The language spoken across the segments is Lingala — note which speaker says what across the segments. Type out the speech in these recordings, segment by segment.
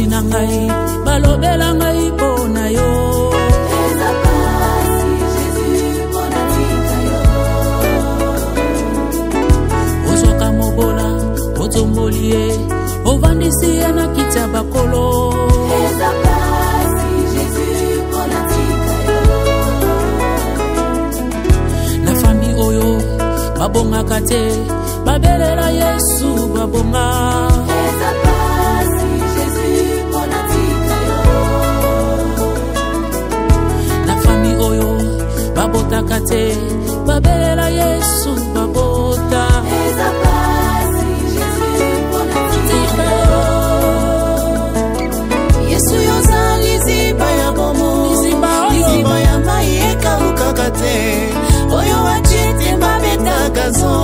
Speaker 1: pasi na ngai balobela ngai pona yo ozwaka mobola otombolie ovandisi ye na kiti ya bakolo na fami oyo babongaka te babelela Yesu babonga na fami oyo babotaka te babelela Yesu babota Yesu yozali ziba ya bomo ziba ya mai ekauka te oyo wachite babetaka zo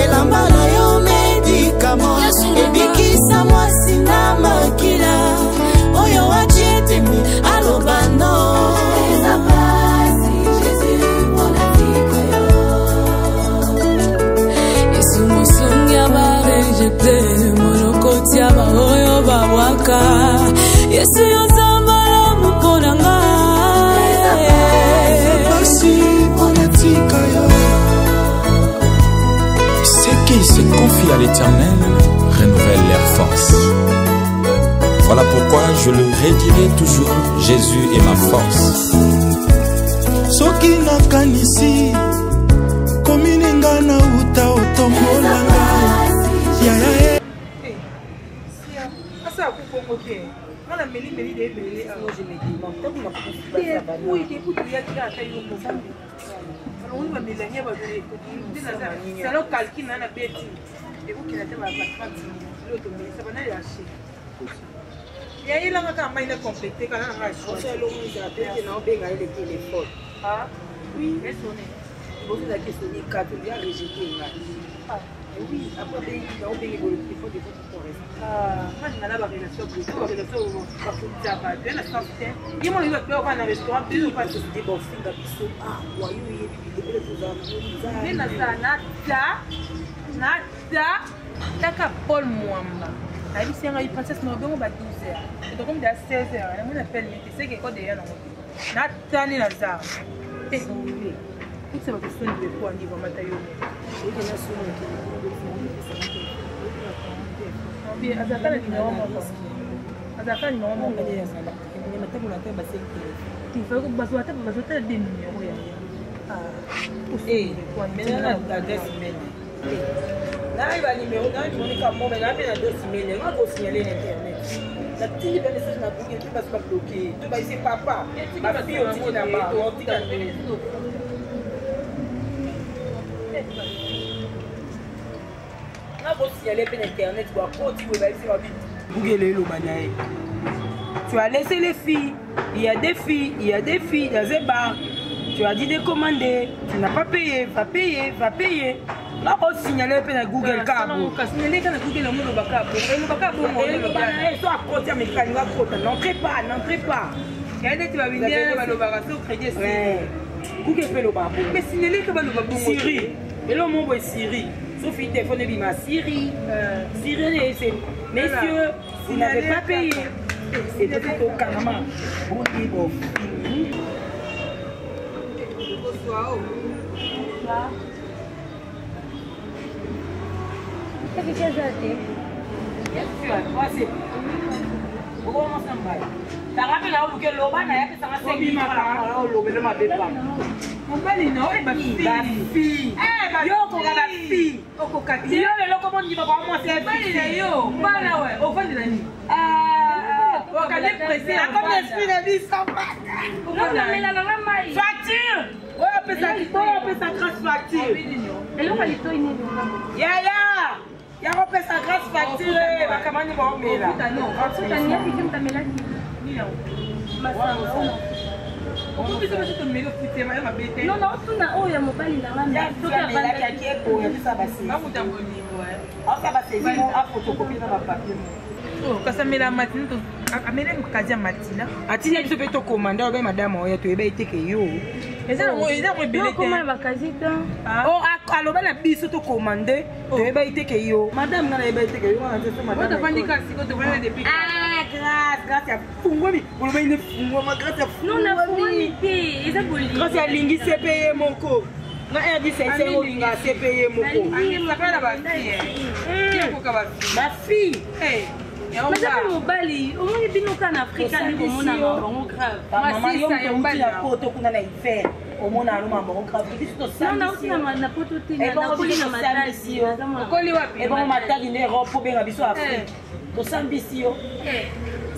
Speaker 1: elambala yo medikamo ebikisa mwasi na makila oyo wachite alobano Yesu musungi abarejete monokoti abaoyo babwaka Yesu yozambala mupona ngai
Speaker 2: Ceux qui se confient à l'Éternel renouvellent leurs forces. Voilà pourquoi je le redirai toujours, Jésus est ma force.
Speaker 3: Soki nakanisi komininga na uta otombola ngai ya
Speaker 4: asa kukongoke ngala meli de bele moi je me dis bon tant qu'on a pas oui qui écoute il y a qui a fait une mozambi alors on va mélanger va donner c'est alors calcul na beti et vous qui n'avez pas l'autre mais ça va n'a lâché il y a il a quand même complété quand on a choisi c'est l'homme qui a fait na benga le téléphone ah oui mais sonné vous avez question ni catholique a rejeté ah oui après il a oublié le téléphone de votre forêt moi je n'ai pas relation pour tout relation pour ça va bien la santé il m'a dit que on va dans restaurant plus pas se dit bon fin d'abissou ah ouais oui il est pour ça mais na ça nada taka Paul Mwamba ali senga il princesse no bengo ba 12h et donc comme de 16h on appelle mais c'est que quoi derrière na tani na za et tout ça va te sonner de quoi niveau matayo et que na sonner qui azakana ni naomba azakana ni naomba ngale ya sana ni matabu na tamba senki il faut que baso ta de numéro ya kwa mena na adresse mail là il va numéro là je monte comme mais là mais adresse mail on va signaler l'internet la petite message na bouquet tu vas pas bloquer tu vas ici papa ma fille au petit là-bas on dit qu'elle tu as laissé les filles, il y a des filles dans un bar. Tu as dit de commander, tu n'as pas payé, va payer. Là, on signale à Google Cabo. N'entrez pas. Google fait le bar. Mais signalez que Syrie. Et là, mon boy Syrie. Sauf qu'il téléphone de ma Syrie. Syrie, messieurs, vous n'avez pas payé. C'était plutôt carrément. Bon, bonsoir.
Speaker 5: Qu'est-ce que tu as dit?
Speaker 4: Qu'est-ce que tu as? Moi, c'est. Pourquoi on s'en va? T'as rappelé là où que l'Oba n'a pas fait 5 minutes à l'Oba ne m'a pas. Mon bali non, eh, ma fille. Eh, yo, qu'on a la fille. Yo, le comment dit papa, moi, c'est fille. Yo, voilà, ouais, au fond de la nuit. On va aller presser. Comme l'esprit de vie sans pas.
Speaker 5: Non, mais la maille.
Speaker 4: Facture. Ouais, on peut ça grâce facture.
Speaker 5: Et là, on va les toiner.
Speaker 4: Ya. Ya, on peut ça grâce facture. Va comment on va en mettre là.
Speaker 5: Non, tu as mis à quelqu'un ta mélanie.
Speaker 4: On peut se mettre ton mélo fouté, ma bête.
Speaker 5: Non, tout n'a pas eu mon bali dans la main.
Speaker 4: Tout a mis là qui est pour ça va c'est. Pas mon niveau ouais. On ça va c'est bon à photocopier dans ma papier. Oh, quand ça met la matinée to amena mkaja matina. Atina biso pe to commander ba madame oya to eba iteke yo. Eza mo belete.
Speaker 5: Comment va quasi temps?
Speaker 4: Oh, aloba na biso to commander to eba iteke yo madame na eba iteke yo na nzeto madame
Speaker 6: Wata fandi kasi ko to vana depuis.
Speaker 4: grâce ya fungwami oloba ine fungwama grâce ya
Speaker 5: Non, la fungwami te, eza boli.
Speaker 4: grâce ya lingi CPE moko na erdi sese olinga CPE moko
Speaker 6: Sakala ba fille. Ko ka ba fille.
Speaker 4: ma fille
Speaker 5: Madame mobali, omoni bino kana Afrika ni komona bango grave.
Speaker 4: mama yo mouti na poto kuna na hiver omona aloma bango grave biso to
Speaker 5: Non, na aussi na poto te na koli na matasi yo.
Speaker 6: Koli wapi?
Speaker 4: et bon mataki ne ropo benga biso Afrique to sambisi yo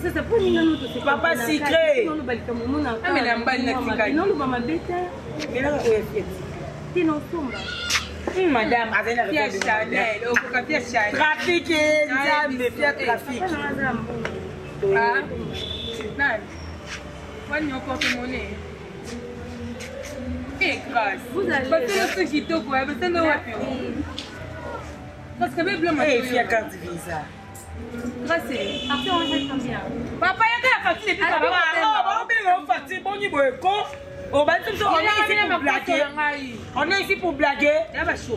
Speaker 5: Ça c'est pour nous to c'est
Speaker 4: papa secret
Speaker 5: non bali comme mona.
Speaker 6: Ah mais na mbali na Afrika.
Speaker 5: Non ba mabeta.
Speaker 4: mena ko efet
Speaker 5: Tino somba.
Speaker 4: madame azena
Speaker 6: Pia Chanel, o ko ka Pia Chanel.
Speaker 4: trafic nzambe pia trafic
Speaker 6: Ah. Nani? Wani au porte-monnaie. Eh grâce.
Speaker 5: Vous allez.
Speaker 6: Parce que ce qui te quoi, mais ça ne va plus. Parce que même blanc
Speaker 4: eh fia carte visa
Speaker 6: grâce.
Speaker 5: Après on reste combien?
Speaker 6: Papa ya ka facile depuis
Speaker 4: ah ba benga fati boni boyeko o ba tso on est ici pour blaguer on est ici pour blaguer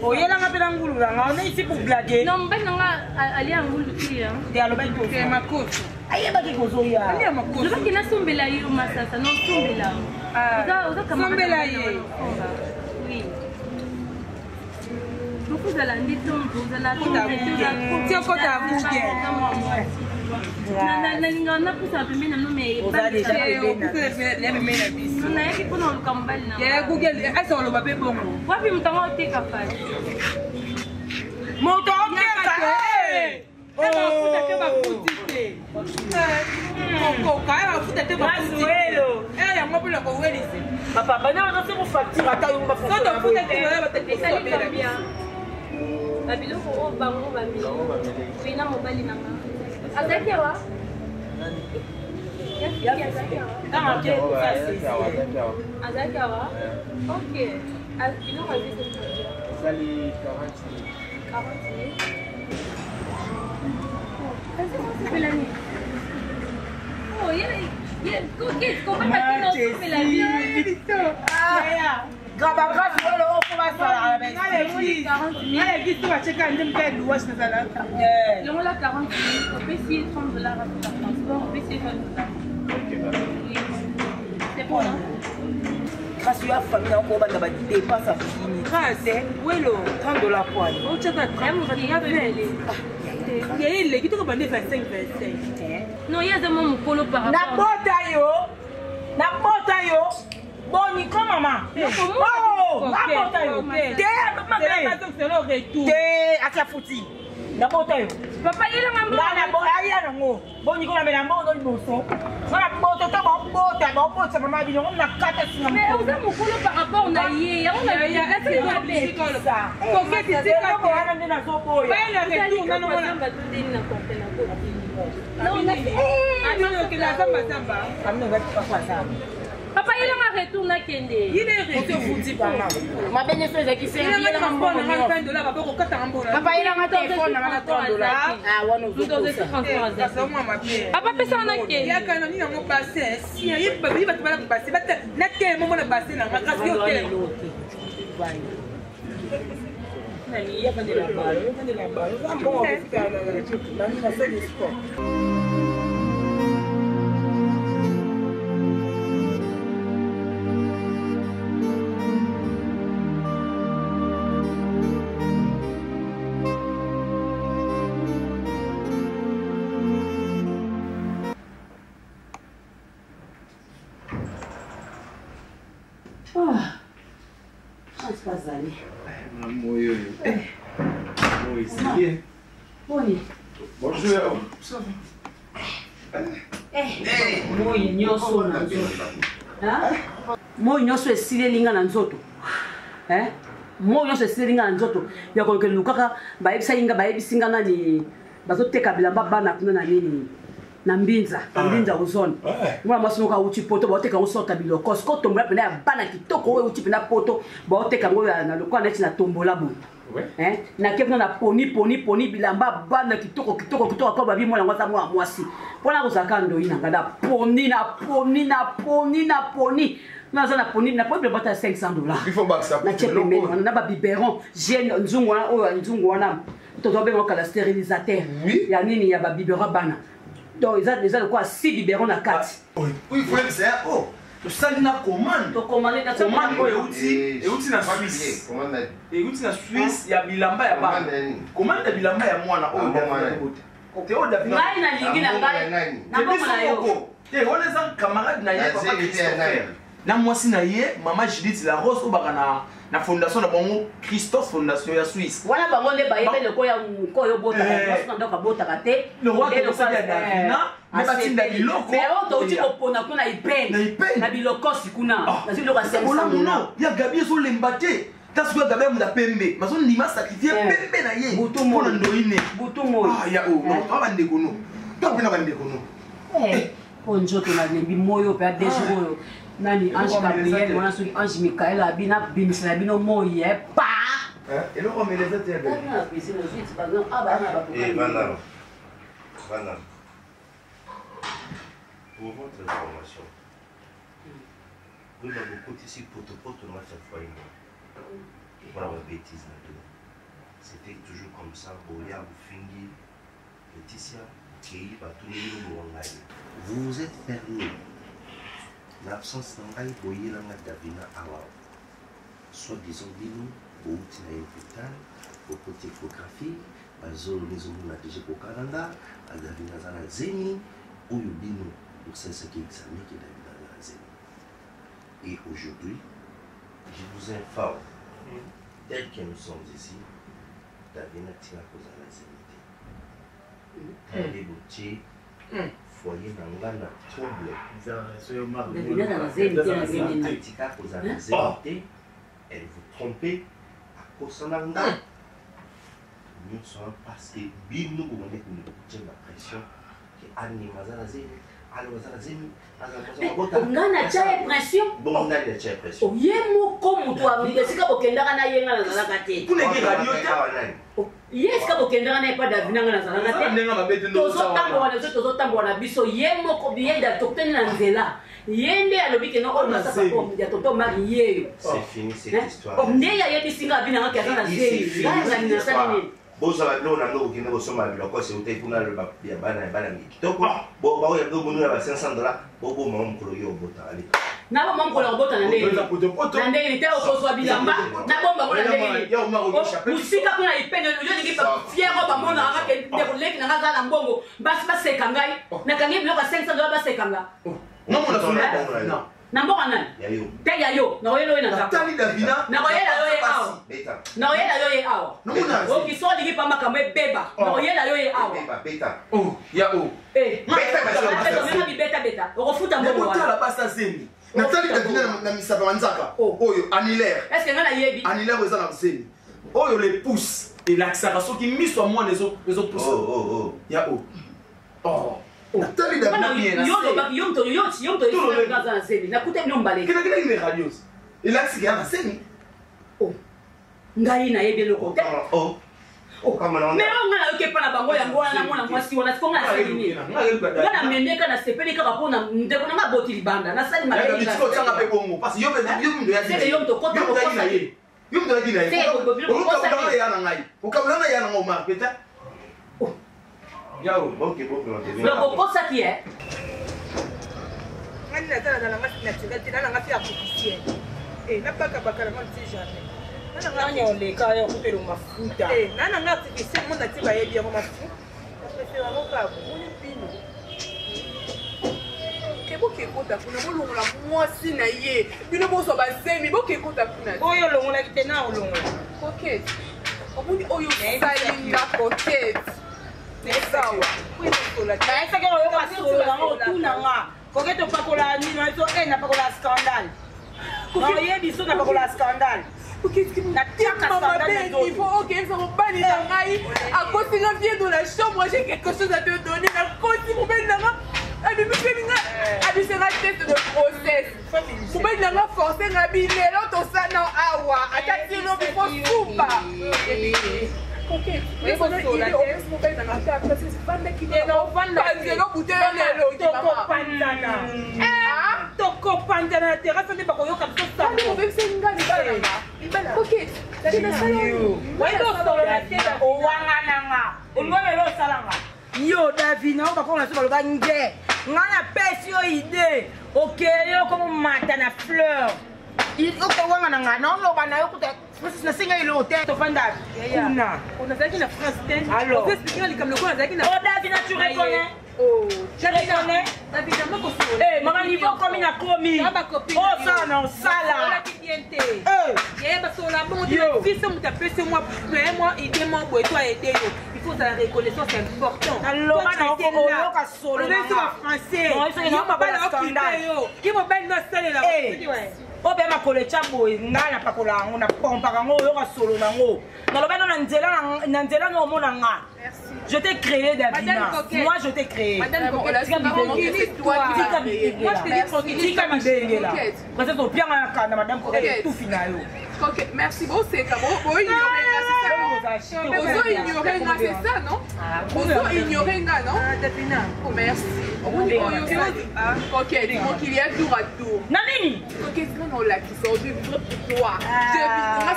Speaker 4: o yela nga pela ngulu nga on est ici pour blaguer
Speaker 5: Non, mbali nanga ali angulu ti hein.
Speaker 4: de aloba ko
Speaker 6: C'est ma course.
Speaker 4: ayeba ki kozo ya
Speaker 6: Ali ma course.
Speaker 5: Loba kina sombela yo masasa, non sombela. Oza kama
Speaker 6: Sombela ye.
Speaker 5: Oui. Beaucoup de la ndito, vous allez
Speaker 6: Tiens quand t'as bouquet.
Speaker 5: na linga na pusa pembeni no me
Speaker 4: Oza déjà
Speaker 6: O kusa le me na biso.
Speaker 5: na yaki kuna lukambali na
Speaker 6: Ya Google, asa lo ba pe bongo.
Speaker 5: wapi mtango teka pale
Speaker 4: moto okeka
Speaker 6: Futa te ba futi te. Ko ka ba futa te ba futi. Ya mo bila ko weli se.
Speaker 4: papa bana na se ko facture ata yo ba
Speaker 6: So to futa te ba te ko
Speaker 5: esali
Speaker 6: so
Speaker 5: combien babiloko oyo bango bamili wina mobali na nga azalaki awa azalaki awa ok biloko azali Pelani. Oh,
Speaker 4: grave grave wala o ko ba sala ba
Speaker 6: Allez, dis toi, check un dem kai luwas na sala.
Speaker 5: Longo la 40 000, on peut essayer $30 avec le transport, on peut essayer $20. C'est bon, non?
Speaker 4: grâce ya famille on ko ba ba dépense à fini
Speaker 6: Grâce, welo.
Speaker 4: $30 quoi
Speaker 6: O chaka
Speaker 5: Même on va vele.
Speaker 6: Il y a il qui te bande 25.
Speaker 5: Non, il y a des moments polo par
Speaker 4: na
Speaker 5: rapport.
Speaker 4: bota yo boni ko mama oh na bota yo te
Speaker 6: C'est le retour.
Speaker 4: te acha futi na bota yo
Speaker 5: Papa, il a un
Speaker 4: na bo aya nango boni ko na mena mbono liboso na bota to bota mama bi na kata singa
Speaker 5: mais on a mon polo par rapport on a yé, on a yé, là c'est quoi mais
Speaker 4: ça
Speaker 6: Coquette, c'est
Speaker 4: ko
Speaker 6: quoi?
Speaker 4: wana ndina so boya
Speaker 6: Pas le retour, non, non, non.
Speaker 5: Non, on a fait.
Speaker 6: Ah non, que la samba samba.
Speaker 4: amna ngati papa ça
Speaker 5: Papa, il a un retour na kende.
Speaker 6: Il est resté
Speaker 4: futi bana ma bene so ezaki se
Speaker 6: Il a un transport na $20 ba ko kata ngambona.
Speaker 4: papa ila ma téléphone na $30 ah wana
Speaker 5: Nous devons
Speaker 4: uzokosa
Speaker 5: transport
Speaker 6: Ça
Speaker 5: azali.
Speaker 6: moi ma paix.
Speaker 5: Papa, pesa na
Speaker 6: Ya
Speaker 5: kende.
Speaker 6: kana ni ngo passer. Si il ba bi ba ba passer. Ba na te mo na passer na grâce yo te.
Speaker 4: nani ya kande la balo zambo ofika na nani na seli sport
Speaker 7: Bonjour.
Speaker 8: moi nyonso esilelinga na nzoto moi nyonso esilelinga na nzoto ya kolokela lukaka bayebisinga nani bazoteka bilamba bana kuna na nini na mbinza ozone mwana mwasi moko auti poto baoteka ngo sorta biloko siko tombola pena ya bana kitoko oyo euti pena poto baoteka ngo na lokola neti na tombola boye nake kuna na poni bilamba bana kitoko ako babi mwana ngo aza mwana mwasi mpona kozalaka ndoi na nga na poni Non, ça n'a pas de boîte à $500.
Speaker 7: Il faut que ça
Speaker 8: coûte. On a des biberons. J'ai un zunguana. Tu dois bien avoir le stérilisateur.
Speaker 7: Oui.
Speaker 8: Il y a un biberon bana. Donc, ils ont quoi 6 biberons à 4.
Speaker 7: Oui, il faut que ça. Oh, ça n'a commande.
Speaker 8: Tu commandes dans
Speaker 7: commande. Et outil na Suisse. Et outil na Suisse, il y a bilamba ya bana. Commande ya bilamba ya mwana. Oh, Théo David.
Speaker 8: Ngai na lingi na ngai. Na bomona yo.
Speaker 7: Eh, on est un camarade na ye papa Christophe. Na mwasi na ye, maman Judith la Rose obaka na fondation na bango Christophe Fondation ya Suisse.
Speaker 8: Wana bango nde bayebe le koyo bota ka ndoka bota ka te.
Speaker 7: Le roi de Kosadia Davina, mais batinda biloko.
Speaker 8: Mais on to ko pona kuna ipene. Na biloko sikuna. Na biloko a 500
Speaker 7: $. Ya Gabi so lembate. Tasu ya Gabi munda pembe. Maso ndima sacrifier pembe na ye.
Speaker 8: Butu mo ndoine. Butu mo.
Speaker 7: Ah ya o, no bande kono. To bina bande kono.
Speaker 8: Onjo to na nembi moyo pe adejo nani Ange Gabriel wana soki Ange Michael abina bimisela bino moye pa
Speaker 7: et le homme les autres
Speaker 8: na pisi no suite par exemple aba na ba
Speaker 9: Voilà. Pour votre information, vous avez beaucoup ici pour le match à foyer. Voilà la bêtise là-dedans. C'était toujours comme ça, Boya, Boufingi, Laetitia, Kei, Batouni, Mouangaï. Vous vous êtes fermé. L'absence d'Angaï, Boye, Langa, Davina, Awa. Soit disons, Bino, Bouti, na hôpital, pour côté échographie, Bazolo, les hommes, on a déjà au Canada, à Davina, Zana, Zeni, ou Bino, pour ça, c'est qui examine qui est Davina, Zana, Zeni. Et aujourd'hui, je vous informe, tel que nous sommes ici, Davina tient à cause de la zénité. T'as boutiers, foyer n'angana trouble. Tika cause de la zénité, elle vous trompez à cause de l'anga. Nous sommes parce que Bino, vous m'avez dit la pression que Annie Mazana Zéni.
Speaker 8: ngana cha pression
Speaker 9: bon na de cha pression
Speaker 8: yemo ko mutu amesika bokendaka na yenga na zalaka te
Speaker 7: kunenge radio ta
Speaker 8: yes ka bokendaka na pa Davina na zalaka te
Speaker 7: nenga mabete ndo
Speaker 8: tozo tambo na biso yemo ko bienda tokuteni na nzela yende alobi ke no ona sasa ko ya toto mari yeyo
Speaker 9: c'est fini cette histoire
Speaker 8: ne ya yebi singa bina ngaka kana zeli ngana ni nasani
Speaker 9: boza la lona ndo kinde bosoma biloko se utai kuna le ya bana kitoko bo ba ya ndo bunu ya $500 bo bo mama mkolo yo bota ali
Speaker 8: na ba mama mkolo bota na ndenge na ndenge te okozwa bilamba na bomba bona ndenge musika kuna ipende yo ndenge pa fiero ba mona aka ndeko leki na ngaza na mbongo basi baseka ngai na kangi biloko $500 baseka nga
Speaker 7: non mona sona non
Speaker 8: na mboka nani
Speaker 9: yayo
Speaker 8: te yayo na oyelo ina ka
Speaker 7: tali Davina
Speaker 8: na oyela yo ye awa na oyela yo ye awa o ki so ligi pa makambo ebeba na oyela yo ye awa
Speaker 9: beta
Speaker 7: oh ya oh
Speaker 9: beta
Speaker 8: beta beta beta o futa mbongo
Speaker 7: wa la basa zeni na tali Davina na misaba manzaka oyo annilaire
Speaker 8: est-ce que ngana yebi
Speaker 7: annilaire eza na zeni oyo les pouces et l'accent soki miso moi les autres pouces
Speaker 9: oh
Speaker 7: ya oh Nathalie Davina bien
Speaker 8: yomto ngaza na seni nakute bino mbale
Speaker 7: kina ile radios il a sigé na seni
Speaker 8: ngai na yebi loko te
Speaker 9: kama naona
Speaker 8: mais on ngana yoke pana bango yango wana mwana mwasi wana sikonga na seni ngana mendeka na sepeli kaka pona ndeko na maboti libanda na sali mala
Speaker 7: ya bitiko tanga pe bongo parce yo ndo ya
Speaker 8: c'est yomto kota ko
Speaker 7: na ye yomto na dina ye okabulanga ya na ngai okabulanga ya na ngoma peta
Speaker 9: Yao, bon que bon que
Speaker 8: le beau ça qui est.
Speaker 6: Ngani natala na ngati natinga na ngati ya kufikia. Na paka paka na ngati jamais. Nanya oleka ya kupela mafuta. Nana ngati kisi mona tiba yebi ya mafuta. Pese wa ngoka buni pino. Kebo kekota kuna molongola mwasi na ye. Bino boso bazemi bo kekota kuna. Oyo longola kitena olongola. Coquette. Obuni oyo sali na coquette. Sawa. Kuitola. Kaisa ke oyo kasola ngo tuna nga. Koketo pakola nino eto na pakola scandale. Kuki yebi so na pakola scandale. Kuki na tia scandale do. Il faut OK, ça va pas ni ngai. À côté nga viens dans la chambre, j'ai quelque chose à te donner. Na côté mo ben nga. Abi mi felinga. Abi c'est un test de process. Mo ben nga forcer nga bi lelo to sana awa. Atati no bi ko soupa. Ok, mais bon, il est au mobile dans la carte parce que c'est pas mec qui est dans le bouteille de l'eau.
Speaker 4: kopanda na terrasse nde bakoyoka biso owangananga olwelelo osalanga yo davina o bakona so baloba nge nga na pesi yo ide okeye okomomata na fleur okowanga na nga naoloba na yo kuta nasenga elo te tofanda kuna onazalaki na france te oexpliquer likambo lokola nazalaki na davina tu reconnais je reconnais davina mokosolo mama niveau komi na komi osala na osala biso moto apesi mwa ide mwa boye to aede yo il faut la reconnaissance important aloba na oyoka solo na français yo mabala okite yo ki mobali no asalela obe makolo etya boye ngai napakola yango napompaka yango oyoka solo nango naloba no na nzela no omona nga je t'ai créé Davina moi je t'ai créé tika mibengela peut-être opianga na kanda madame Coquette tout fina yo
Speaker 6: Coquette merci beaucoup c'est comme Ozo ignorer nga c'est ça non Ozo ignorer nga non Davina merci Coquette donc il y a tour à tour
Speaker 4: nanini
Speaker 6: Coquette non on l'a qui sort du vivre pour toi je vis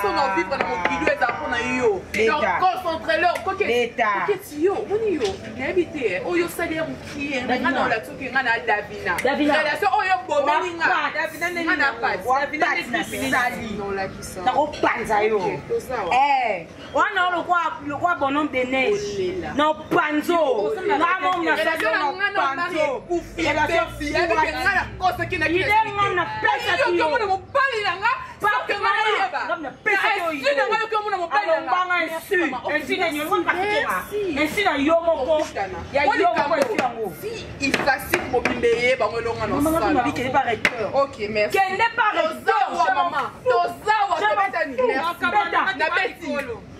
Speaker 6: on a vivre dans mon kilo et ça on a yo donc concentrez-leur Coquette yo on yo n'habité oyo salaire qui est nga dans la tsoki nga na Davina relation oyo bomeli nga Davina na pas Davina ne sali non la qui sort
Speaker 4: nakopanza yo wana lokwa bonhomme de neige na panzo ngamo na panzo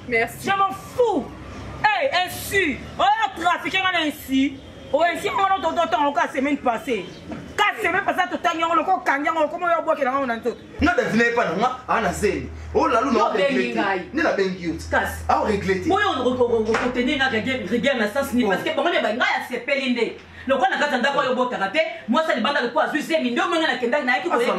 Speaker 6: merci.
Speaker 4: Je m'en fous. Hey, ainsi. On a trafiqué ainsi. Oh, ainsi, on a d'autres la semaine passée. 4 semaines passées, tout le temps, on a encore kangé, on a comment on a boire que l'on a tout.
Speaker 7: Non, devinez pas, non, on a zéro. Oh là là, on a réglé. Ni la bengue. Casse. Ah, on réglé.
Speaker 8: Moi, on recontenait la rigueur, mais ça, c'est parce que pour moi, les bangas, c'est pelindé. Le quoi, on a gardé quoi, on a karaté. Moi, ça, les bandes de quoi, je sais, mais non, on a kenda, na qui voulait ça.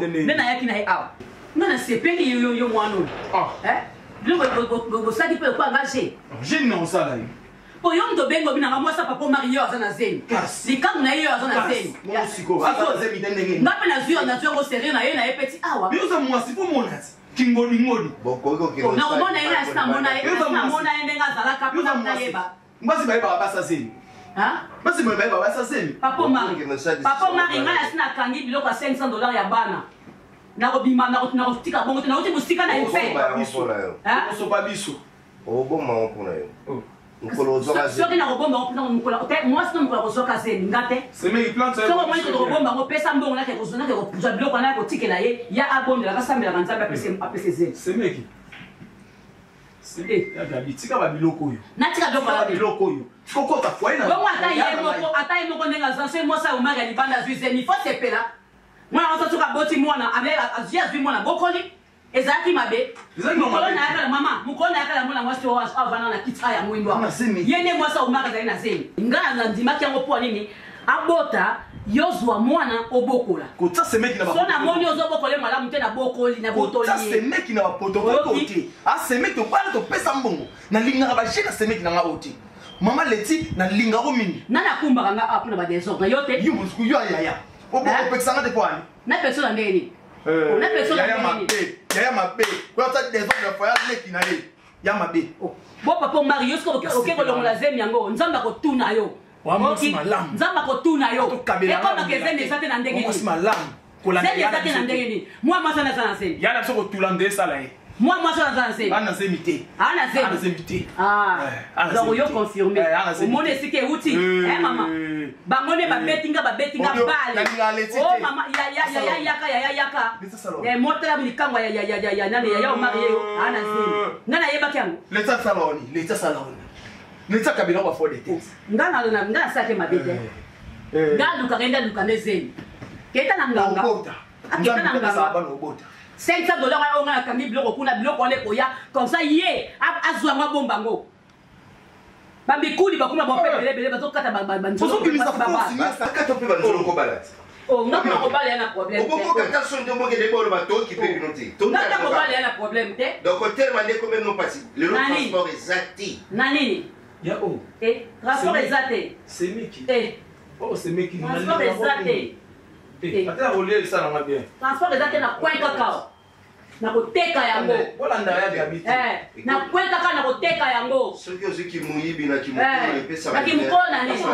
Speaker 8: Mais na qui na ah. Non, c'est pelé, yo, moi, non. Ah. Hein? Vous savez pas quoi engager.
Speaker 7: J'ai non ça là.
Speaker 8: Pour yon de bengo bina moi ça papa Mario azana zen. Si quand na yo azana zen.
Speaker 7: Moi siko. Azana zen mitendenge.
Speaker 8: Ngapa na zuyo na zuyo sérieux na ye na petit awa.
Speaker 7: Yo za moi si pour monat. Kingoni ngodi.
Speaker 9: Boko ko kilo.
Speaker 8: Na mona ina sina mona ina na mona ende ngazala kapuna na yeba.
Speaker 7: Mbasi ba yeba basa zen.
Speaker 8: Hein?
Speaker 7: Mbasi ba yeba basa zen.
Speaker 8: Papa Mario ngala sina kangi biloko $500 ya bana. Nakobima nakotika bongo na uti musika na efe.
Speaker 7: Hein? On so pas biso.
Speaker 9: O bomba mpona yo. Mukolo zoka
Speaker 8: zen. Soki na robomba mpona mukolo. Moi sinon mukolo zoka zen ngate.
Speaker 7: C'est mais il plante ça.
Speaker 8: So moi to robomba ngo pesa mbongo na ke kozona ke kopuza biloko na ko tikela ye ya abondela ka sambela kanzamba apese zen.
Speaker 7: C'est meki. C'est ya gabi tika ba biloko yo.
Speaker 8: Na tika
Speaker 7: biloko yo. Koko ta foi na.
Speaker 8: Bon ata ye moko ndenga zanse moi ça umaga libanda zuzen il faut se pela. Moi on se toka boti mwana avec azia zui mwana bokoli ezaki mabe mukolo na yaka mama mukolo na yaka mwana mwasi wa avana na kitsa ya mwindo yene mwasa umaka zaina zeni ngala ndima kyango po nini abota yozwa mwana obokola
Speaker 7: kotsa semeki na
Speaker 8: so na moni ozobokole malamu te na bokoli na botoli
Speaker 7: kotsa semeki na poto côté a semeki to bala to pesa mbongo na linga ba jena semeki na ngaboti mama leti na linga ko mingi
Speaker 8: nana kumba kanga apuna ba desordre yote
Speaker 7: yo musku yo ya obo opexanga de kwani
Speaker 8: na personne ndeni na personne
Speaker 7: ndeni ya mabe ko ta des hommes de foyer leki na ye ya mabe
Speaker 8: bo papa Mario sko okeko longola zemi yango nzamba ko tuna yo nzamba ko tuna yo e koma ke zemi zate na ndenge ni
Speaker 7: malamu
Speaker 8: kola zemi zate na ndenge ni moi masana sana zemi
Speaker 7: yana soko tulande sala ye
Speaker 8: moi masana sana zemi
Speaker 7: ana zemité
Speaker 8: ana zemité donc yo confirmer au monde c'est que outil maman bangone ba bettinga bale oh mama ya yaka les motela bilikangwa ya nani ya Mario ana zemi ngana yeba kyango
Speaker 7: l'état saloni l'état kabila kwa fode tete
Speaker 8: ngana sake mabete ngana lukagenda lukane zemi keta na nganga
Speaker 7: aketa na nganga
Speaker 8: $500 on a kambi biloko kuna biloko ole koya comme ça yé azwa ngwa bombango bambi kuli bakuma bopelele bele bazokata banzo
Speaker 7: bazokimisa force kata pe banzo ko balati
Speaker 8: Oh, non, on va aller à un problème.
Speaker 9: Pourquoi quand on de moquer des bols bateau qui peut noter.
Speaker 8: Non, on va aller à un problème.
Speaker 9: Donc, au terme, on est quand même non passé. Le transport est zati.
Speaker 8: Nani.
Speaker 7: Yao.
Speaker 8: Eh, transport est zati.
Speaker 7: C'est Miki.
Speaker 8: Eh.
Speaker 7: Oh, c'est Miki.
Speaker 8: Transport est zati.
Speaker 7: Eh, attends, rouler ça dans ma bien.
Speaker 8: Transport est zati na coin cacao. Na koteka yango.
Speaker 7: Voilà, on a habité.
Speaker 8: Eh, na coin cacao na koteka yango.
Speaker 9: Ceux qui mouillent, na qui mouillent,
Speaker 8: na kimukona nini?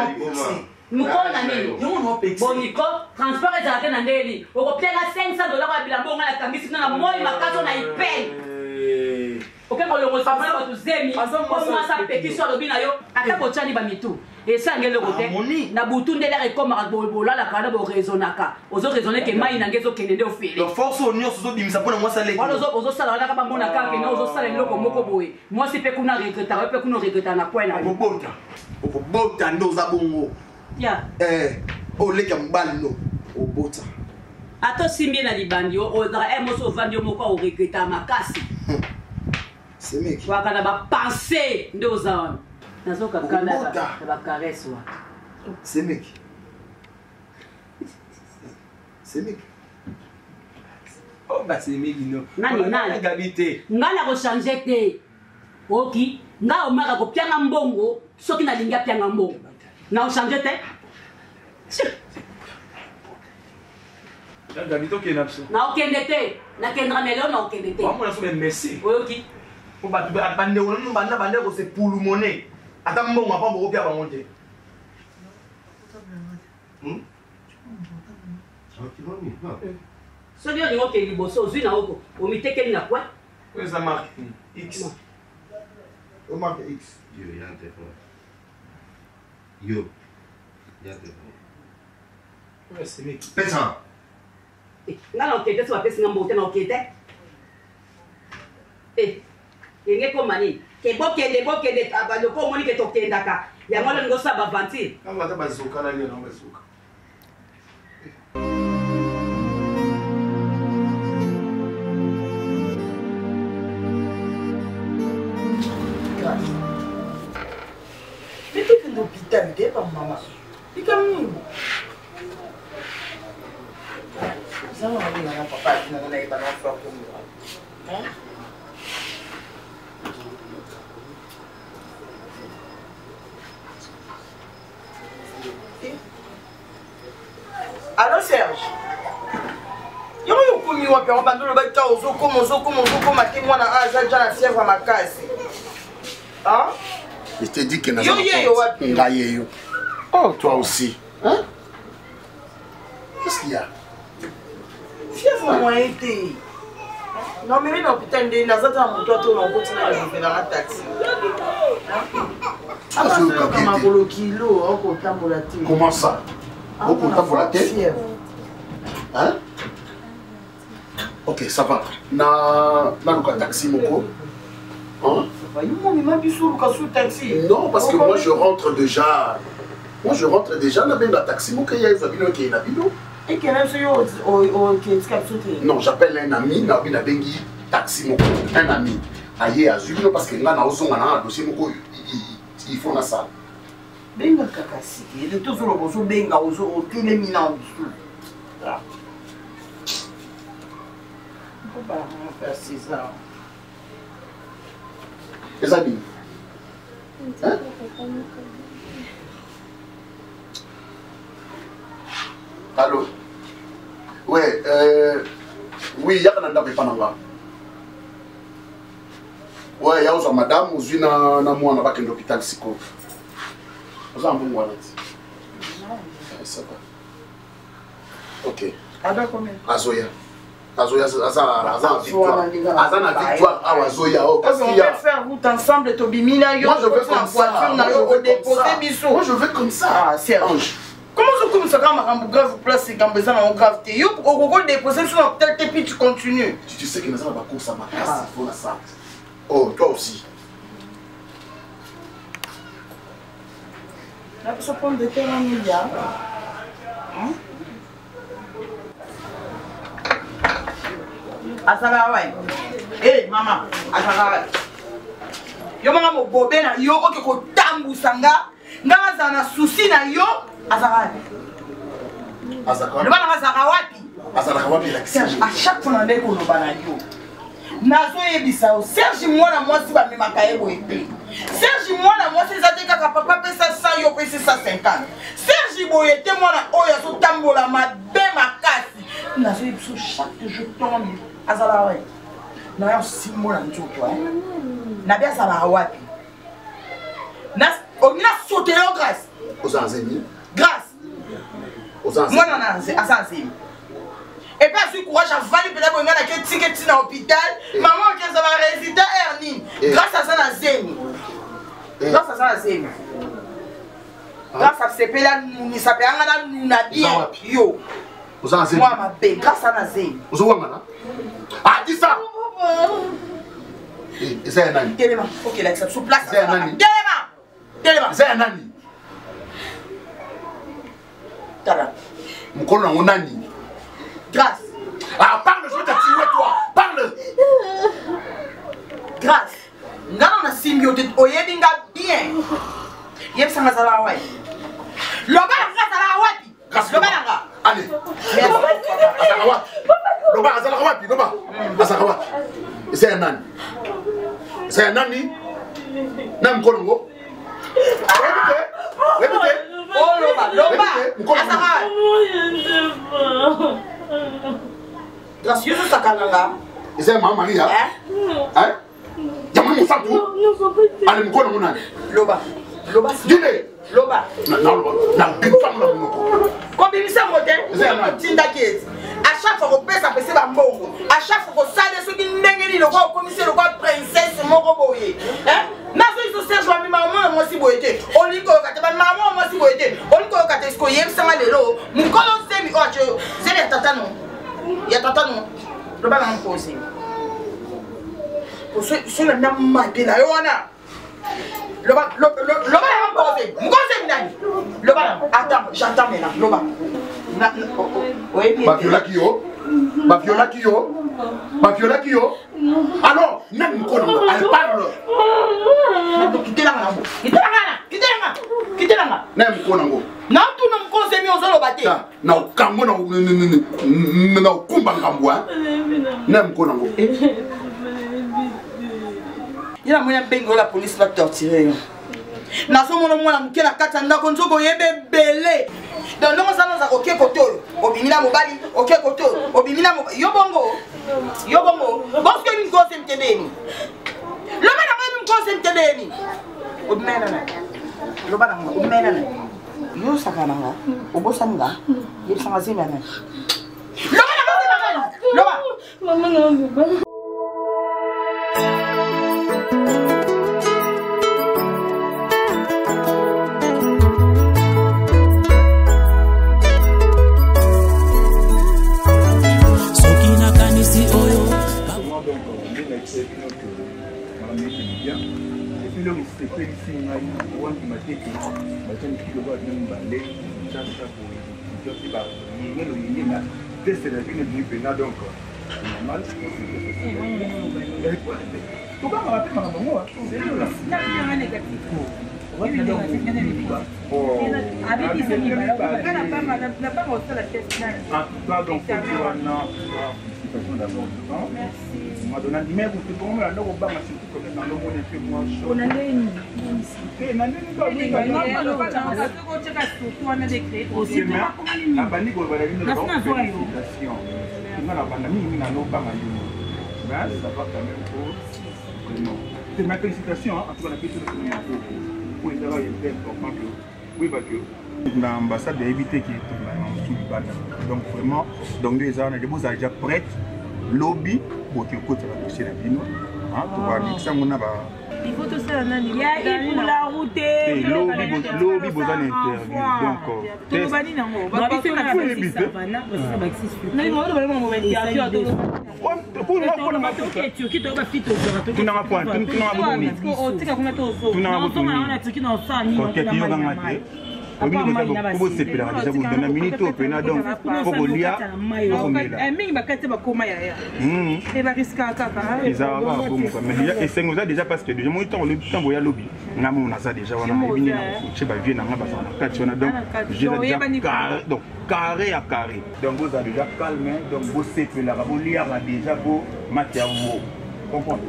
Speaker 8: Mukona nini? Boniko, transport ezalaka na ndeli. Okopianga $500 ya bilambonga na kambisi na moi makaso na ipel. Ok, kolongo sabana ba tuzemi. Comment ça pétition lobi na yo? Ata kochani ba mitu. Et ça ngelo kote. Na butu ndela rekoma bola la kana bo raisonnaka. Ozo raisonner que mai na ngezo kenende ofeli.
Speaker 7: Donc force onyo sozo bimisa pona moi salé.
Speaker 8: Wala ozo sala la ka bamona ka ke na ozo sala loko moko boye. Moi si pe kuna regreta, pe kuna regreta na kwena.
Speaker 10: Obota ndo za bongo.
Speaker 8: Ya.
Speaker 10: Oleka mbali no. Obota.
Speaker 8: Ato simbi na libandi o ozara emoso vandi moko o regreta makasi.
Speaker 10: C'est mec.
Speaker 8: Wakana ba penser ndo za. Nazoka kana ba caresse wa.
Speaker 10: C'est mec. C'est mec.
Speaker 7: Oh bah c'est Miki no.
Speaker 8: Nani
Speaker 7: gabité.
Speaker 8: Ngala ko changer te. Oki, nga o maka ko pianga mbongo, soki na linga pianga mbongo. Na o changer te.
Speaker 7: Gabito qui est napso.
Speaker 8: Na o kende te, na kendra melo na o kende te.
Speaker 7: Moi na so même merci.
Speaker 8: Oki.
Speaker 7: Pour battre bande on bande ko c'est pour le monnaie. Ata mbongo apa mboko pia ba monter.
Speaker 8: So dio ni oke liboso zui na oko, o mitekeli na kwa.
Speaker 7: Oui, ça marque X.
Speaker 10: On marque X.
Speaker 9: Yo, il y a un téléphone. Yo, il y a un téléphone.
Speaker 7: Ouais, c'est Miki.
Speaker 9: Pesa.
Speaker 8: Nga na okete so apesi nga mbote na okete. Yenge komani. Ke bokende abalo ko moni ke tokendaka. Yango lo ngosa ba vanti.
Speaker 10: Kama ata bazuka na leo na bazuka.
Speaker 1: Mais tu es l'hôpital, tu es pas maman. Tu es comme nous. Ça va, on a papa qui n'a pas d'enfant comme nous. Hein? Allô Serge? Yo yo komi wa pe bandolo ba ta ozokoma te mwana aza ja na fièvre makasi. Hein?
Speaker 10: Je t'ai dit que n'a
Speaker 1: pas
Speaker 10: yo. Oh, toi aussi. Hein? Qu'est-ce qu'il y a?
Speaker 1: Fièvre moyen te. Non mais dans l'hôpital de Nazata mon toi on continue à vivre dans la taxi.
Speaker 10: Comment ça? Beaucoup de volatilité. Hein? Ok, ça va. Na le taxi moko. Hein? Non, parce que moi je rentre déjà. Moi je rentre déjà dans le taxi moko il y a Zabino qui est Nabino.
Speaker 1: Et quel est ce
Speaker 10: non, j'appelle un ami, Nabina Bengi taxi moko. Un ami. Aïe à Zubino parce que là na ozonga na dossier moko il faut na ça.
Speaker 1: Benga kakasi, il est toujours le bozo benga au téléminant dessous. Là. On peut pas faire 6 ans.
Speaker 10: Les amis. Hein? Allô? Ouais, oui, il y a un andabé pananga. Ouais, il y a madame, vous avez un à l'hôpital psycho. Vous avez un bon wallet. Ça va. Ok. Azoya. Azoya, Azana victoire. Azoya.
Speaker 1: On peut faire route ensemble, Tobimina.
Speaker 10: Moi, je veux comme ça. Moi, je veux comme ça.
Speaker 1: Ah, Serge. Comment ça comme ça quand ma grave place c'est quand besoin en gravité. Yo au déposer sur l'hôpital et puis tu continues.
Speaker 10: Tu sais que nous avons la course à ma place, il faut la salle. Oh, toi aussi.
Speaker 1: Là, tu prends de terre en milliard. Asagawa. Eh, maman, asagawa. Yo mama mo bobe na yo oke ko tambu sanga. Nga za na souci na yo asagawa.
Speaker 11: lobana azaka wapi
Speaker 10: azalaka wapi
Speaker 11: Serge à chaque fois nande koloba na yo nazoyebisa yo Serge mwana mwasi bamemaka ye boye te Serge mwana mwasi eza te kaka papa pesa 100 yo pesi 150 Serge boye te mwana oyo azotambola mabe makasi nazoyebiso chaque jour tombe azala we naya osimo na nzoto nabe azalaka wapi omina sotela yo grâce
Speaker 10: ozanzemi
Speaker 11: grâce mwana na azanzemi et puis asui courage avali peut-être bonga na ke ticket na hôpital maman qui ça va résultat hernie grâce à ça na zemi grâce à ça na zemi grâce à ce pela ni ça pe anga na bien yo
Speaker 10: ozanzemi
Speaker 11: moi ma bé grâce à na zemi
Speaker 10: ozowanga na ah dis ça c'est nani
Speaker 11: telema faut qu'il accepte sur place
Speaker 10: c'est nani
Speaker 11: telema
Speaker 10: c'est nani
Speaker 11: tala
Speaker 10: mkono na nani
Speaker 11: grâce.
Speaker 10: Ah, parle, je vais t'attirer toi. Parle.
Speaker 11: Grâce. Ngana na symbiote oyebinga bien. Yeb sanga sala wa. Loba na sala wapi?
Speaker 10: Grâce.
Speaker 11: Loba nga.
Speaker 10: Allez. Azala wapi? Loba azala wapi? Loba. Azala wapi? C'est un nani. C'est un nani. Nam kolongo. Répétez.
Speaker 11: Oh loba. Azala. Grâce Yesu sakananga.
Speaker 10: C'est maman Maria. Hein? Jamu musatu. Ale mkono munani.
Speaker 11: Loba. Loba.
Speaker 10: Dile.
Speaker 11: Loba.
Speaker 10: Na bifamu na munoko.
Speaker 11: Comme il s'est monté, tinda kids. À chaque fois qu'on pèse à passer dans bongo. À chaque fois qu'on sale ceux qui n'engagent le roi commissaire le roi princesse moko boye. Hein? Nazo iso Serge wa mi maman moi si boyete. On liko kate ba maman moi si boyete. On liko kate sko yem sama lelo. Mukolo semi ocho. Zele tata non. Ya tata non. Le ba na mposi. Pour ceux la nama de la yona. Le ba na mposi. Mkosi ndani. Le ba attends, j'attends maintenant. Le ba.
Speaker 10: Bafiola Kyo. Bafiola Kyo. Bafiola Kyo. Alors, même Mkono, elle parle.
Speaker 11: Quittez la main. Quittez la main. Quittez la main. Quittez la main.
Speaker 10: Nem Mkono.
Speaker 11: Non, tout le monde conseille mis aux autres bâtés.
Speaker 10: Non, Kambo, non, Kumba Kambo. Nem Mkono.
Speaker 11: Il y a moyen de la police va torturer. Na so mono mwana mke na kata ndako nzoko yebe belé donc non ça nous a OK kotolo obimina mobali OK kotolo obimina yo bongo parce que une cause mtendeni lo bana mwa une cause mtendeni obimena na lo bana mwa obimena na yo sakana nga obosanga yeb sanga zimana lo bana lo ba mama no
Speaker 12: c'est ma félicitation, en tout cas la question de pour les travail est important que oui parce que l'ambassade a évité qu'il y ait donc vraiment donc les gens des beaux déjà prêts lobby pour que côté la dossier la bino hein pour voir ça mon a
Speaker 4: il faut tout ça nani ya pour la route
Speaker 12: lobby besoin d'interview donc
Speaker 4: tout bani nango ba pas na police savana parce que existe non non vraiment mon interview
Speaker 12: pour moi pour la
Speaker 4: Turquie to ba fito
Speaker 12: tu n'as pas tu n'as pas
Speaker 4: o tika kuna to so
Speaker 12: tu n'as pas
Speaker 4: na Turquie na sa ni
Speaker 12: OK tu n'as pas Pour sepela déjà vous donner minute au pena donc pour golia pour mela.
Speaker 4: Mais ba kati ba koma ya. Et ba risque kaka.
Speaker 12: Ils ont bon mais déjà et c'est nous déjà parce que déjà moi temps le temps boya lobby. Na mo na ça déjà on a venu na chez ba vie na ngaba ça. Kati on a donc déjà carré donc carré à carré. Donc vous avez déjà calme donc vous sepela vous lire déjà vous matériaux. Comprendre.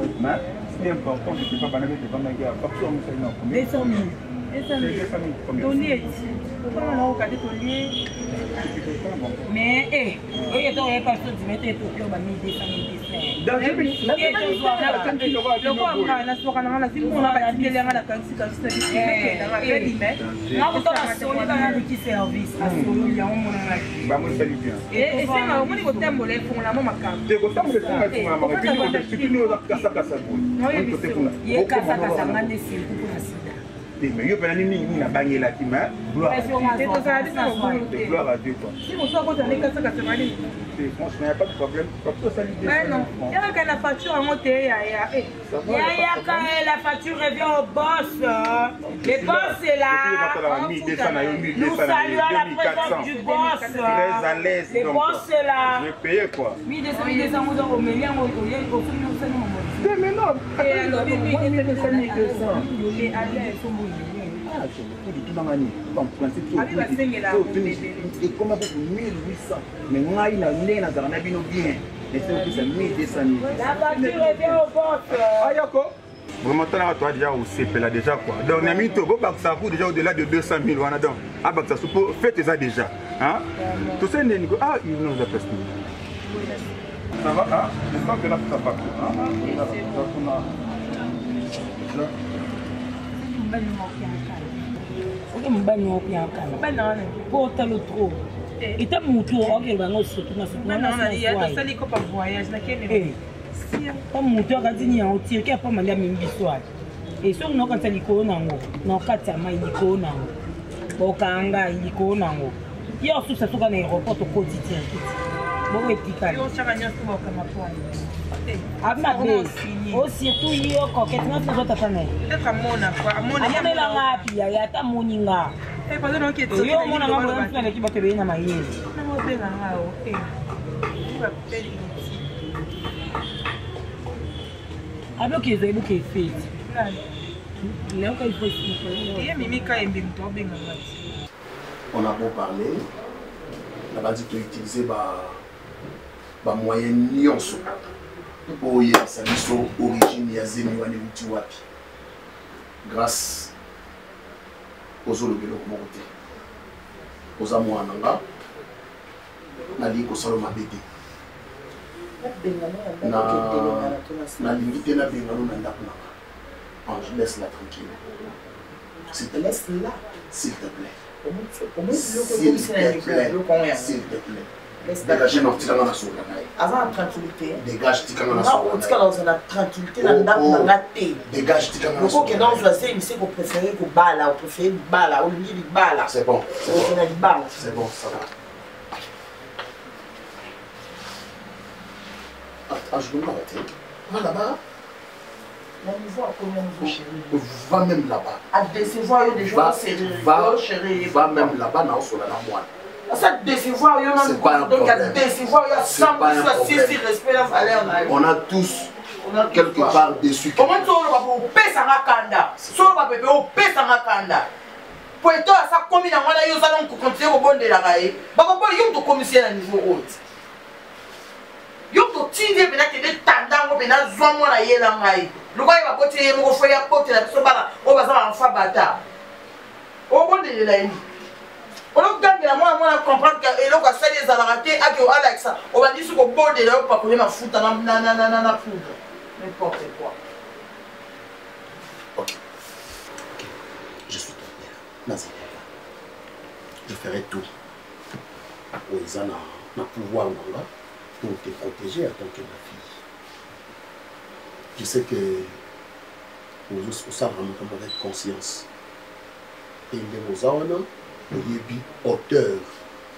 Speaker 12: C'est important que tu pas banner de vendre la facture mais ça non.
Speaker 4: 200 000. Mais il y a pas de mettre tout le monde 1200
Speaker 12: mais il y a pas de bagné là qui m'a gloire à Dieu quoi.
Speaker 4: Si on soit content avec ça franchement
Speaker 12: il n'y a pas de problème comme ça
Speaker 4: mais non il y a quand la facture à monter la facture revient au boss le boss est là nous saluons la présence du boss
Speaker 12: très à l'aise
Speaker 4: le boss est là
Speaker 12: je paye quoi
Speaker 4: 1200 au million au
Speaker 12: mais non
Speaker 4: et alors
Speaker 12: et comment pour 1800 mais moi il a né dans un abino bien et c'est que 1200
Speaker 4: la facture revient au boss
Speaker 12: ayako vraiment toi déjà au CP là déjà quoi donc na mito go bak ça coûte déjà au-delà de 200 000 wana donc ah bak ça pour faites ça déjà hein tout ça n'est ah il nous a presque ça va hein j'espère que là ça va
Speaker 4: mbani wapiakana banana pota lo trop ita mutu okeba ngoso tunasukuna ya sali ko pa voyage na kene pa mutu akazini ya otie ke pa mali mingi swali e so no kan sali ko nango no kata mai ko nango bokanga ko nango yo susa suka na aéroport ko titien bo etika yo chaka nyoso boka mapwani aussi tout yo coquette na tout ça tane peut-être amona quoi amona la ngapi ya ta moninga eh pas donc que yo mona mambo ya mfana ki bato bena mayele na mote na ngao ba peli abo ke zebu ke fit là il faut il mimi ka embi mto benga ngati
Speaker 10: on a beau parler on a dit que utiliser ba moyen nyonso pour y aller origine ya zemi wane uti wapi grâce aux olobelo komote aux amwananga nali ko saloma bete na limite na bengano na ndako na ange laisse la tranquille s'il te laisse là s'il te plaît s'il te plaît dégagez notre tiranga na sola
Speaker 11: avant tranquillité
Speaker 10: dégage tikanga na sola
Speaker 11: on tika dans la tranquillité na ndako na ngate
Speaker 10: dégage tikanga na
Speaker 11: sola ko ke dans la scène c'est qu'on préférer ko bala on préférer bala on dit bala
Speaker 10: c'est bon
Speaker 11: on a dit bala
Speaker 10: c'est bon ça va je vais m'arrêter va là-bas va même là-bas
Speaker 11: à décevoir des gens sérieux
Speaker 10: va même là-bas na sola na moi
Speaker 11: ça décevoir donc à décevoir il y a 100% respect la valeur
Speaker 10: on a tous quelque part déçu
Speaker 11: comment tu vas pour pesa ngakanda so va bébé au pesa ngakanda pour être ça comme na wana yo za donc continuer au bonde la raé ba ba yo to commissaire à niveau haute yo to tinde bena ke de tandango bena zwa mona yela ngai luka ba bote ye mo fo ya bote la so bala o ba za fa bata o bonde la ini on a gagné la moi comprendre que et donc ça les a raté à que Alexa on va dire ce qu'on borde là pas pour les ma foot na poudre n'importe quoi.
Speaker 10: OK. Je suis ton père. Nazi. Je ferai tout pour Isana na pouvoir là pour te protéger en tant que ma fille. Je sais que vous savez vraiment avec conscience. Et les mots oyebi auteur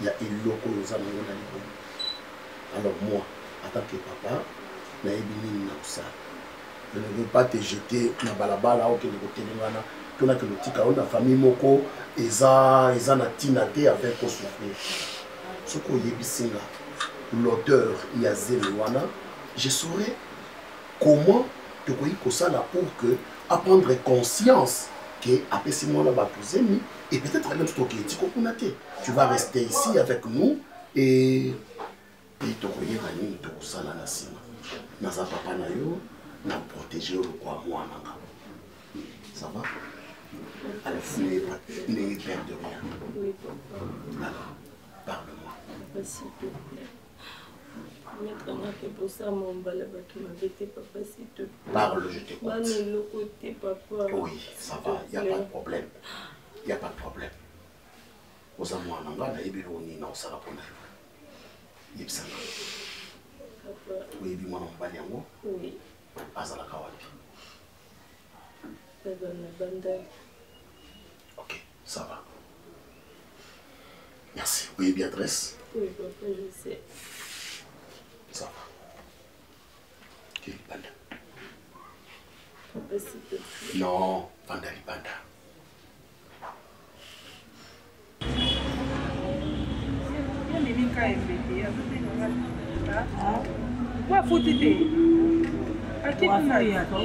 Speaker 10: ya iloko nzana ngona libo alors moi en tant que papa na yebi nini na usala Je ne veux pas te jeter na balabala ou que le côté ngana. Tu na que le tika on a famille moko eza na tina te avec ko souffrir. Ce ko yebisinga l'auteur ya wana, je saurais comment te koyi ko sala pour que apprendre conscience que après ces mois là batuzemi et peut-être même stocké tiko kunate. Tu vas rester ici avec nous et te koyi rani to sala na sima. Naza papa na yo na protéger le quoi moi nanga. Ça va? Alors vous n'ayez peur de rien.
Speaker 13: Oui, papa.
Speaker 10: Alors, parle-moi.
Speaker 13: Papa, s'il te plaît. Mettre en fait pour ça mon balaba qui m'a bêté, papa, s'il te plaît.
Speaker 10: Parle, je t'écoute.
Speaker 13: Pas le côté, papa.
Speaker 10: Oui, ça va, il n'y a pas de problème. Il n'y a pas de problème. Aux amours en anglais, il y a des gens qui ont des gens.
Speaker 13: Papa.
Speaker 10: Oui, il y a des gens qui ont
Speaker 13: Oui.
Speaker 10: des ok, ça va. Merci. Oui, Béatrice.
Speaker 13: Oui, papa, je sais.
Speaker 10: Ça va. Ok, Banda.
Speaker 13: Papa, s'il te plaît.
Speaker 10: Non, Banda, Banda.
Speaker 4: Wa futi te. Akikuna ya to.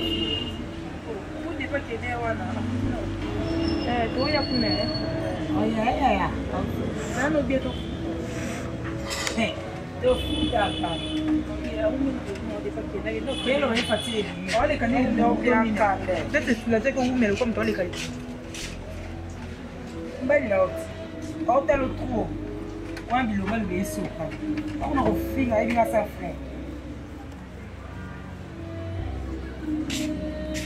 Speaker 4: Futi pa kene wana. To ya kuna. Oh ya. Nano bieto. To futa ka. Ya umi mo de pa kene. No kelo e fati. Ole kanini ndo ka. Tete tulaje ko umelo kwa mtole kai. Mbali la oti. Ota lo tuo. Wa biloma le besoka. On a refinga et bien ça frère.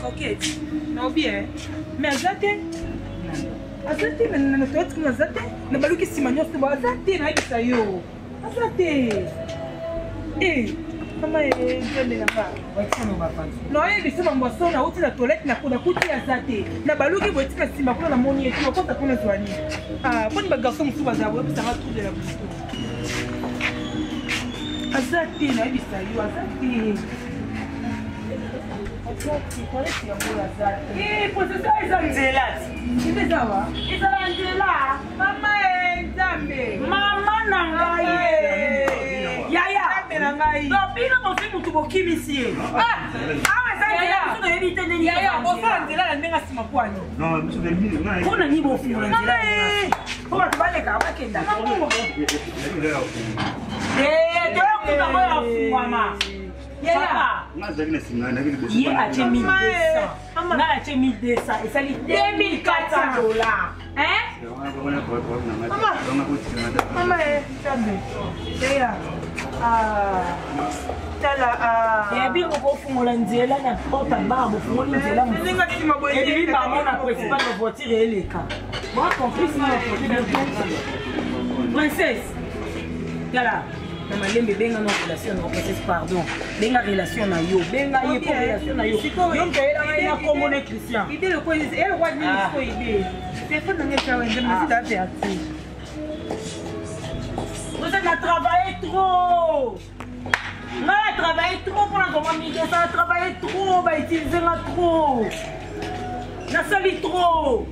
Speaker 4: Coquette. Non bien. Mais azate. Azate mais na tot comme azate. Na baluki simanyo sto azate na ibisa yo. Azate. Mama njembe na ba. Wakisema mafanzi. No ibisa mamboso na uti na toilette na kuna kuti azate. Na baluki botika sima kuna na moni yetu makota kuna zwani. Kwa ni ba garçon musuba za bo bisa tout de la bouche. Azate na ibisa yo azate. Eza nzela ibezawa ezala nzela mama nzambe mama na ngai yaya na ngai tobina mosi mutu bokimisi ye awa eza nzela biso toyebi te ndeni yaya bosala nzela na ndenge nsima kwani mpona ni bofungola nzela po bato baleka bakenda toyokuta ngo yafungwama Yaya. Il a acheté 1200. On a acheté 1200 et ça lui 2400 $. Hein? Maman, Yaya. Ya bi ko fungola nzela na porta ba bo fungola nzela mo. Et puis par mon principal de voiture eleka. Moi compris si princesse. Yala. Na malembe benga na relation na princesse pardon. Benga relation na yo, benga ye pour relation na yo. Yo mtela na komone Christian. Ide le ko elle roi ni ko ide. Téléphone na ngecha wende mais c'est d'avoir actif. Vous avez travaillé trop. On a travaillé trop pour la commande, on a travaillé trop, on va utiliser la trop. On a sali trop.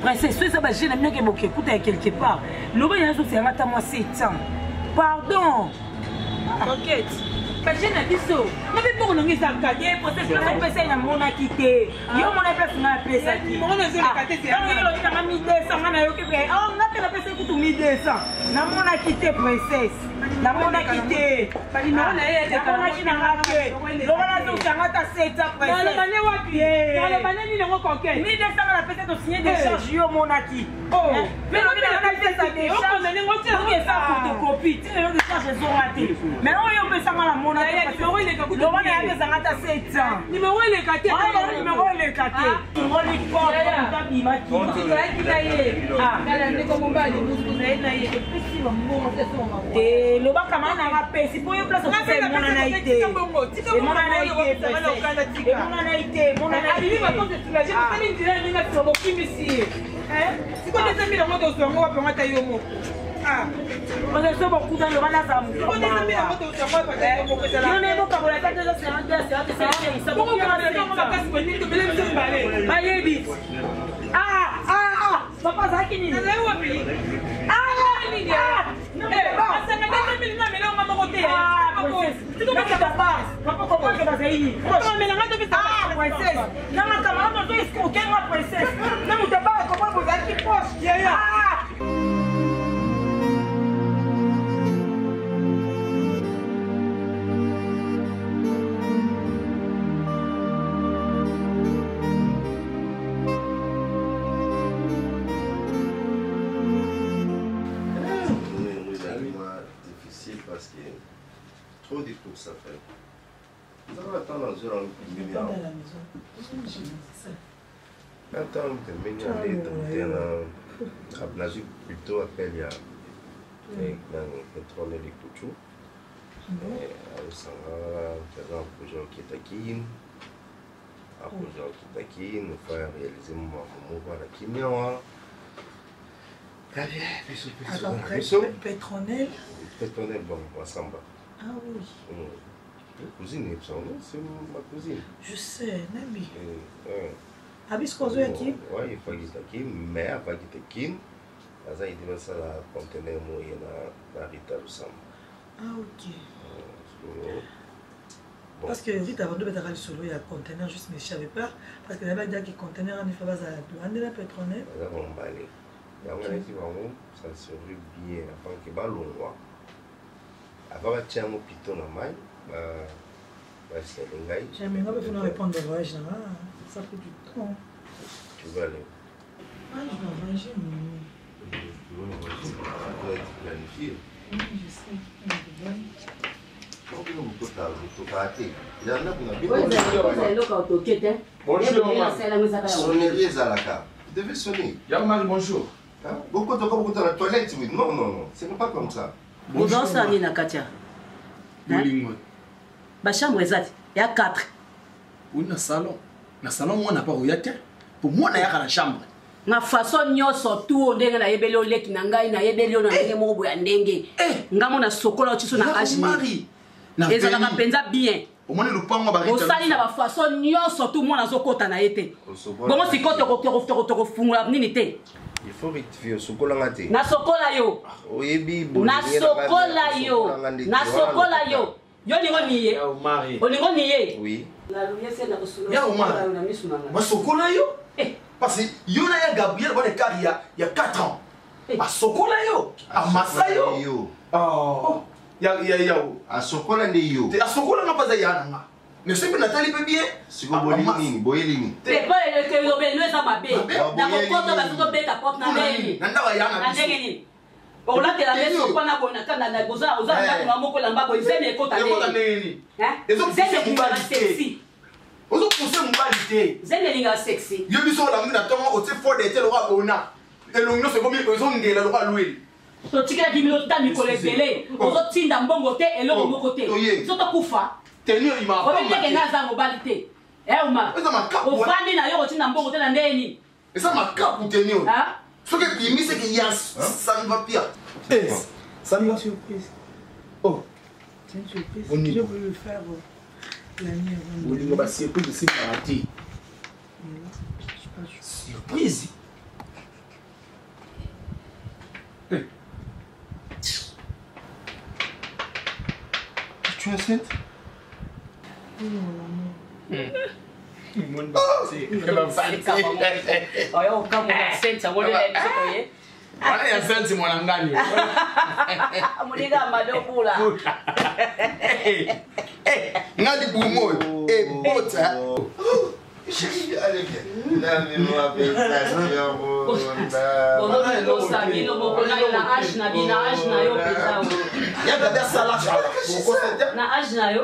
Speaker 4: Princesse, ça va gêner mieux que mon écoute quelque part. Le roi, il y a un autre, c'est à moi 7 ans. Pardon. T'inquiète. Je n'ai dit ça. Je vais pour nous dire ça. Je vais faire passer à mon acquitté. Je vais faire passer à mon acquitté. Mon acquitté. On a fait la personne pour tout 1200. Na mon acquitté, princesse. Na mon acquitté. Na mon acquitté. L'on a tout ça à 7 ans, princesse. Dans le mané wapi. Dans le mané ni le reconquête. 1200 la personne de signer des charges yo mon acquitté. Oh. Mais on a fait ça des charges. On a fait photocopie. Tu les charges sont ratées. Mais on peut ça à mon numéro il est caché. Le monde est à 7 ans. Numéro il est caché. Numéro il est caché. Numéro il est caché. Tu dois être taillé. Là comme on va les nous naïe petit et le bac comment on a rappelé si pour une place on fait mon anaïté. Mon anaïté. Mon anaïté. Mon anaïté. Va quand tu vas j'ai pas une direct ni sur le film ici. Hein? Si quoi des amis dans mon dossier on va prendre taillé au mot.
Speaker 8: Parce que c'est beaucoup dans le Ranaza. On est beaucoup pour la tête de la séance. Papa Zakini.
Speaker 9: Parce que trop de trucs ça fait. Nous allons attendre dans un milliard. Attends, tu mets un plutôt appel il y a un pétrole et couteaux. On s'en va faire un projet qui est acquis. Un projet qui est acquis, nous faire réaliser mon mouvement à la Kimia.
Speaker 11: Pétronel.
Speaker 9: Pétronel, bon, ensemble.
Speaker 11: Ah oui.
Speaker 9: Cousine, c'est ma cousine.
Speaker 11: Je sais, Nabi. Abiscozo est qui?
Speaker 9: Oui, il faut qu'il soit mais après qu'il était qui, il dit ça la conteneur moyen dans Rita Lusamba.
Speaker 11: Ah ok. Parce que Rita avant de mettre solo il y a conteneur juste mais je savais pas parce que là-bas il y a des conteneurs en effet base à la douane de la Pétronel.
Speaker 9: Ça serait bien avant que ballon avant que tu aies mon piton à main c'est le gars
Speaker 11: j'aimerais bien vous répondre de voyage là ça fait du temps
Speaker 9: tu vas aller
Speaker 11: je vais manger
Speaker 9: tu dois être planifié
Speaker 11: je sais
Speaker 9: tu devais sonner. Bonjour. Beaucoup de dans la toilette, oui. Non, non, non. Ce n'est pas comme ça.
Speaker 8: Bonjour, Sani Nakatia. Ma chambre est il y a 4.
Speaker 7: Oui, dans le salon. Dans le salon, moi, on n'a pas regardé. Pour moi, on a la chambre.
Speaker 8: Na façon nyoso tu ondenge na yebeli oleki na ngai na yebeli ona ndenge moko ya ndenge ngamo na sokola otiso na ajini ezala ka penza bien
Speaker 7: omoni lupango ba
Speaker 8: osali na ba façon nyoso tu mwana zokota na yete bongo sikoto ko fungula nini te
Speaker 9: il faut rectifier sokola ngate
Speaker 8: na sokola yo
Speaker 9: oyebi
Speaker 8: na sokola yo na sokola yo yo lingo niye olingo niye
Speaker 9: oui
Speaker 8: la lumière c'est na kosolo
Speaker 7: ya omari
Speaker 8: na misu nanga
Speaker 7: ma sokola yo parce que yo na ya Gabriel bon il y a 4 ans a sokola yo a masayo oh ya
Speaker 9: a sokola ndi yo
Speaker 7: a sokola na pas ya nanga mais c'est bien Nathalie peut bien
Speaker 9: siko bolini boyelini
Speaker 8: c'est pas le que yo ben ça ma be na kokoto ba soto be ta porte na ndeni
Speaker 7: na ndawa ya na
Speaker 8: ndeni on l'a la maison pana bona kana na goza oza na moko lamba bo zeme ekota
Speaker 7: ndeni
Speaker 8: zeme kuba sexy
Speaker 7: ozo pousser mobali te
Speaker 8: zeme linga sexy
Speaker 7: yo biso la muna tongo o te fort de te lo ka bona elongo se komi ozo ngela lo ka lweli
Speaker 8: to tikela 10 minutes ta mikole bele ozo tinda mbongo te eloko moko te soto kufa
Speaker 7: tenio ima
Speaker 8: o ndenge naza mobali te uma o fandi na yo tinda mbongo te na ndeni
Speaker 7: esa makapu tenio ce que tu c'est qu'il y a ça ne va pire ça me surprise oh
Speaker 11: c'est une surprise je veux le faire l'année avant
Speaker 7: oui on va surprise c'est parti surprise tu as cette
Speaker 11: oui mon amour
Speaker 7: Mon c'est
Speaker 8: oh yo kama na sense ngole na biso ye
Speaker 7: wala ya sense mwana ngani
Speaker 8: amuliga madokula
Speaker 7: ngadi bumo bota
Speaker 9: chérie allez viens là nous appelle ça
Speaker 8: bon non ça bien no moko na age na bien na age na yo pesa
Speaker 7: ya baba sala
Speaker 8: na age na yo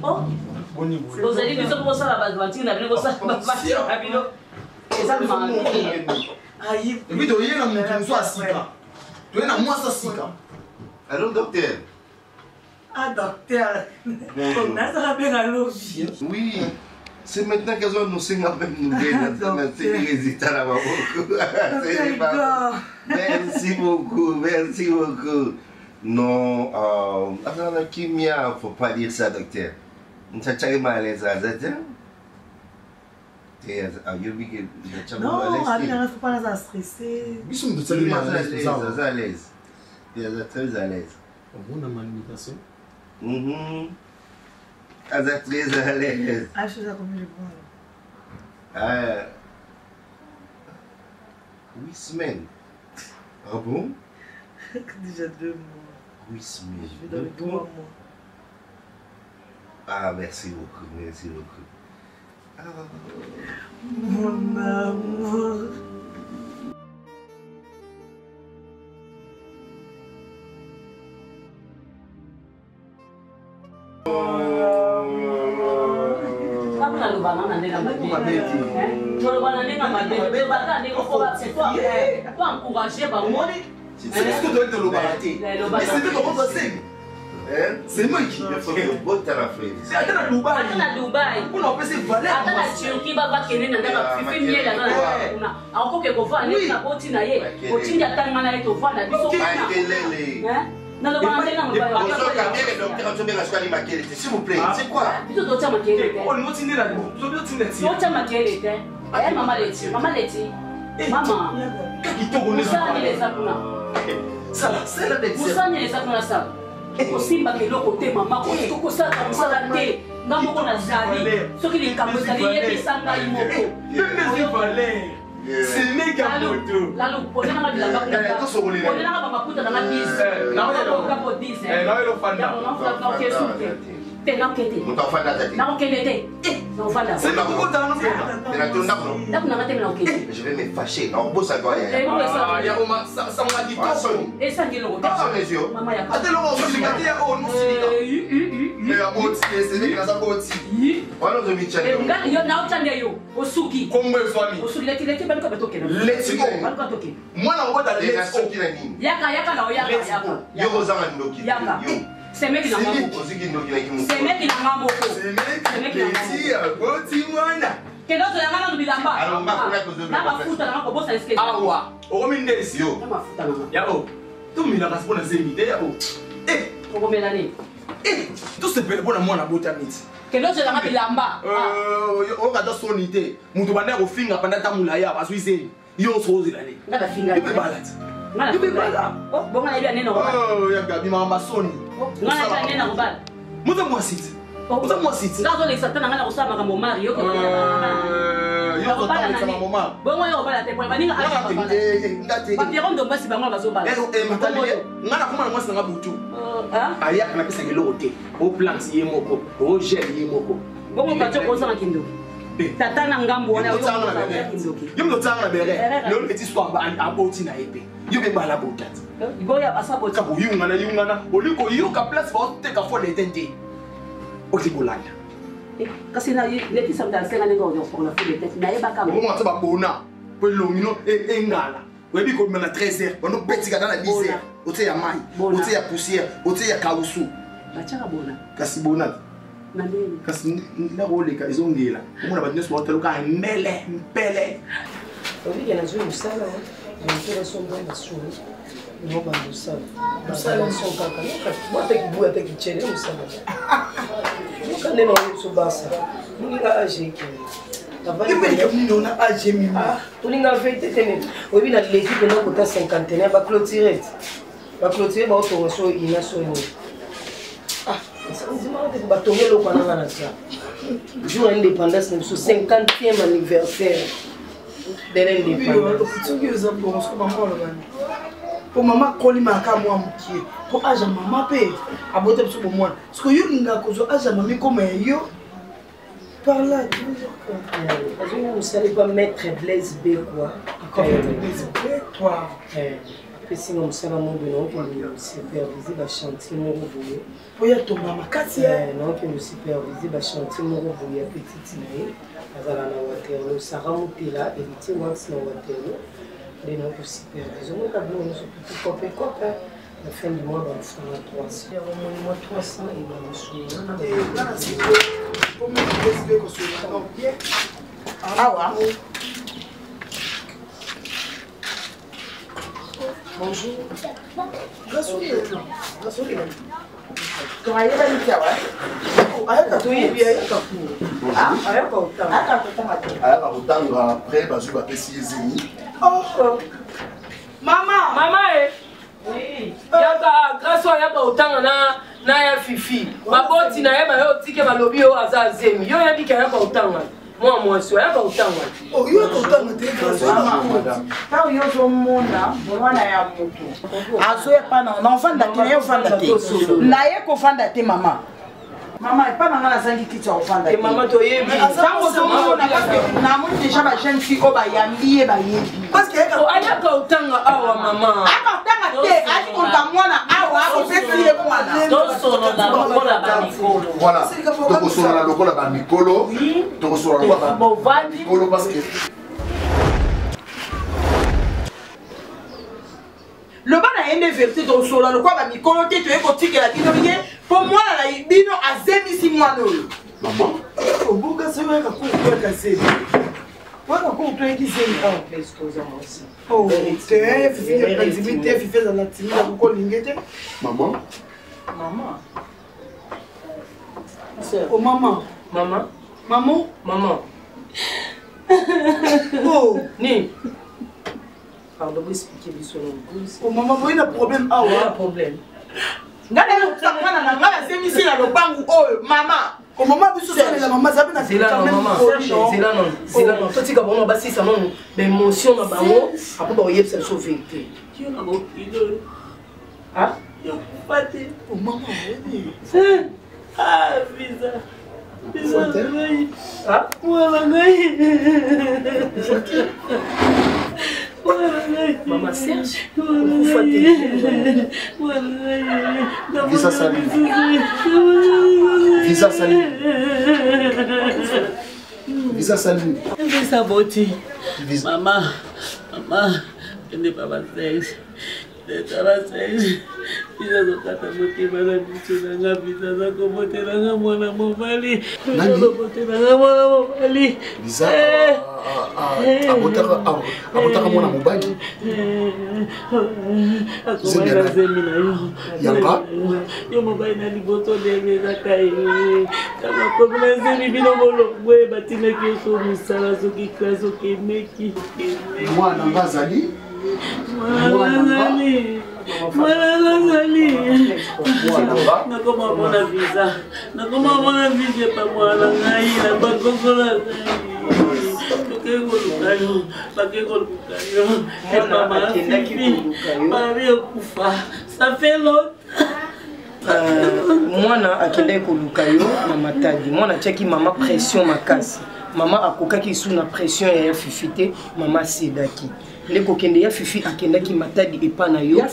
Speaker 8: oh vous allez que ça pour ça la base na bino ça na bino eza mama
Speaker 11: ayi
Speaker 7: bido yena mtu mso asika tuena mwasa sika
Speaker 9: allô docteur
Speaker 11: ah docteur on a ça bien à l'office
Speaker 9: oui C'est maintenant qu'elles ont annoncé même nouvelle dans la résultat là-bas. Merci beaucoup, merci beaucoup. Non, la chimia, faut pas dire ça, docteur. On s'est tiré mal à l'aise,
Speaker 11: non, il ne faut pas la stresser.
Speaker 9: Ils sont très à l'aise. Ils sont très à l'aise.
Speaker 10: On a malimitation.
Speaker 9: Elles sont très à l'aise.
Speaker 11: Ah, je sais combien je prends.
Speaker 9: 8 semaines. Ah bon?
Speaker 11: Déjà 2 mois.
Speaker 9: 8 semaines.
Speaker 11: Je vais dans les 3 mois.
Speaker 9: Ah, merci beaucoup, merci beaucoup. Ah.
Speaker 11: Mon amour.
Speaker 7: C'est ce que doit être le baraté. Mais c'était comment ça c'est? C'est moi qui me fais le beau temps à faire. C'est à Dubaï.
Speaker 5: À Dubaï.
Speaker 7: On a fait ces valeurs.
Speaker 5: À la Turquie, va voir qu'elle est dans la fifi là. Encore que vous voyez, on a continué na ye. Continué à tellement na ye to voir la biso. Non, non,
Speaker 9: s'il vous plaît, c'est quoi?
Speaker 5: Maman Leti, maman. Osimba keloko te mama okosala mosala te nga moko nazali soki likambo ezali yebisa ngai moko lalo ponelanga bilamba ponelanga bamakuta nanga 10 naokapo 10 te nakete nakokende te naofanda nakunanga te naokende
Speaker 9: je vais me fâcher naobosa
Speaker 5: esangi eloko mama yo naotyandia yo osuki osuki leti baluka batokena yaka na oyaka c'est mec qui n'a pas beaucoup. C'est mec qui n'a pas beaucoup. C'est mec qui n'a pas beaucoup. Que d'autres n'a pas bilamba.
Speaker 9: Alors on va connaître que
Speaker 5: n'a pas foutu dans la bosse à escalier.
Speaker 7: Ah ouais. Au minde ici yo.
Speaker 5: N'a pas foutu dans la.
Speaker 7: Yao. Tout mina ka spona zemite yao.
Speaker 5: Au combien d'années?
Speaker 7: Tout se peut pour moi na botamit.
Speaker 5: Que d'autres n'a pas bilamba.
Speaker 7: On va dans sonité. Mutu banda ko finga panda tamulaya baswise. Yo sozi lale.
Speaker 5: N'a pas finga.
Speaker 7: Tu peux balat. Tu peux balat.
Speaker 5: Bon on a bien né non.
Speaker 7: Oh ya gabi mama soni.
Speaker 5: On a bien né non bal.
Speaker 7: Mutu moi sit. Mutu moi sit.
Speaker 5: Ngazo le satana ngana kusama kama Mario ko. Yo ko bala na mama. Bon yo bala te pour baninga a. Ngate. Papieron do basi bango bazo bala.
Speaker 7: Matali. Ngana kuma moi sanga butu. Aya kana pesa ngelo te. O plant ye moko. O gel ye moko.
Speaker 5: Bon ka toko sanga kindo. Tata na ngambo wana yo
Speaker 7: yo tsanga bere yo leti swamba aboti na ebe yo be bala botat
Speaker 5: boya pasaboti
Speaker 7: ka yungana oliko yo ka place ba te ka fole tente o ti bolanda
Speaker 5: kasi na leti samda senga ngo yo pour la fole tente na eba ka
Speaker 7: mo ngata ba bona po longino engala webi ko mena 13h ono betika dans la 10h o te ya mai o te ya poussière o te ya kausu
Speaker 5: bachaka bona
Speaker 7: kasi bona kasi nakoleka ezongela omona bato nyonso baotaluka mpele
Speaker 14: obike nazwi mosala ntela songo basoni noba mosala son kaka wataki buya ataki cene mosala okande na oyeso basa moninga age ekende ona age mimi tolinga vete tene oyebi na leki pena kota 51 baclotire baotonga so ina so ene batonge eloko wananga na sa jour ya indépendance na biso 50e anniversaire de l'indépendance
Speaker 11: soki oza bonso bamolo bani po mama kolimaka mwa mokie po aja mama mpe abota biso bomwana siko yo lingaka kozwa aja mami koma ya yo par là
Speaker 14: azwi mosali pa maître Blaise Bekwa apesi nga mosala mondo naokende supervise bachantier moko boye
Speaker 11: oya tonga makasi
Speaker 14: naokende supervise bachantier moko boye ya petite na ye azala na Waterloo Sara Mutela héritier wax na Waterloo nde naoko supervise omoka bino nyonso tutu kope La fin du mois, on fera 300. Il y a au moins 300 et on va soumettre.
Speaker 11: Ah ouais.
Speaker 14: Bonjour.
Speaker 10: après bazwi bapesi ye zemi
Speaker 14: mama yaka grâce oyo yaka otanga na ya fifi baboti na ye baye otike balobi oyo aza azemi yo yebika yaka otanga mwa mwasi oyaka otanga
Speaker 11: ntango yo ozomona mwana ya moto azoyepa na ofanda te na ye ofanda te na ye kofanda te mama mama epa na nga nazangi kiti ya kofanda te
Speaker 14: mama toyebi
Speaker 11: ntango ozomona namoni deja bajeune fille oyo bayambi ye bayebi
Speaker 14: ayaka otanga awa mama
Speaker 11: aka otanga te ali koluka mwana awa akopesi ye mwana
Speaker 5: tosolola lokola bamikolo
Speaker 10: voilà tokosolola lokola bamikolo tokosolola lokola bamikolo parce que
Speaker 11: loba na ye nde vérité tosolola lokola bamikolo te toye kotikela bino ye mpo mwana na bino azemisi mwana oyo
Speaker 10: mama
Speaker 14: obuka soki oyaka kukuaka seni waka kukutoyeki seni awa place koza mwasi te fifi ezala timila kokolinge te
Speaker 10: mama
Speaker 14: mama
Speaker 11: oh mama
Speaker 14: mama
Speaker 11: mama
Speaker 14: mama
Speaker 11: oh
Speaker 14: ni pardon vous expliquer biso na ngozi
Speaker 11: oh mama boyi na problème awa
Speaker 14: problème
Speaker 11: ngana yokuta mwana na ngai asemisi na lopangu oyo mama omama biso salela mama zabe na
Speaker 14: zela non totika bango basisa nono baémotion na bango apo bakoyebisa biso vérité
Speaker 11: omama
Speaker 14: visa mwana ngai Maman Serge,
Speaker 10: Visa Saline. Visa Saline. Visa Saline.
Speaker 5: Visa Boti. Maman, je n'ai pas ma Serge. Visa zokata motima na biso nanga visa zakobotelanga mwana mobali zakobotelanga mwana mobali
Speaker 10: visa abotaka mwana mobali
Speaker 5: akomana zemi na yo
Speaker 10: yanga
Speaker 5: yo mobali na liboso ndenge ezaka ye kama komi na zemi bino bolongo ye batinaki yo so mosala soki klase okemeki
Speaker 10: mwana nga azali
Speaker 5: nakoma mona visa pa mwana ngai na bakokola tokekolukayo bakekolukayo mama fifi babi okufa ça fait longtemps
Speaker 14: mwana akendaki koluka yo na matadi mwana atiaki mama pression makasi mama akokaki su na pression ya fifi te mama asedaki nde kokende ya fifi akendaki matadi epa na yo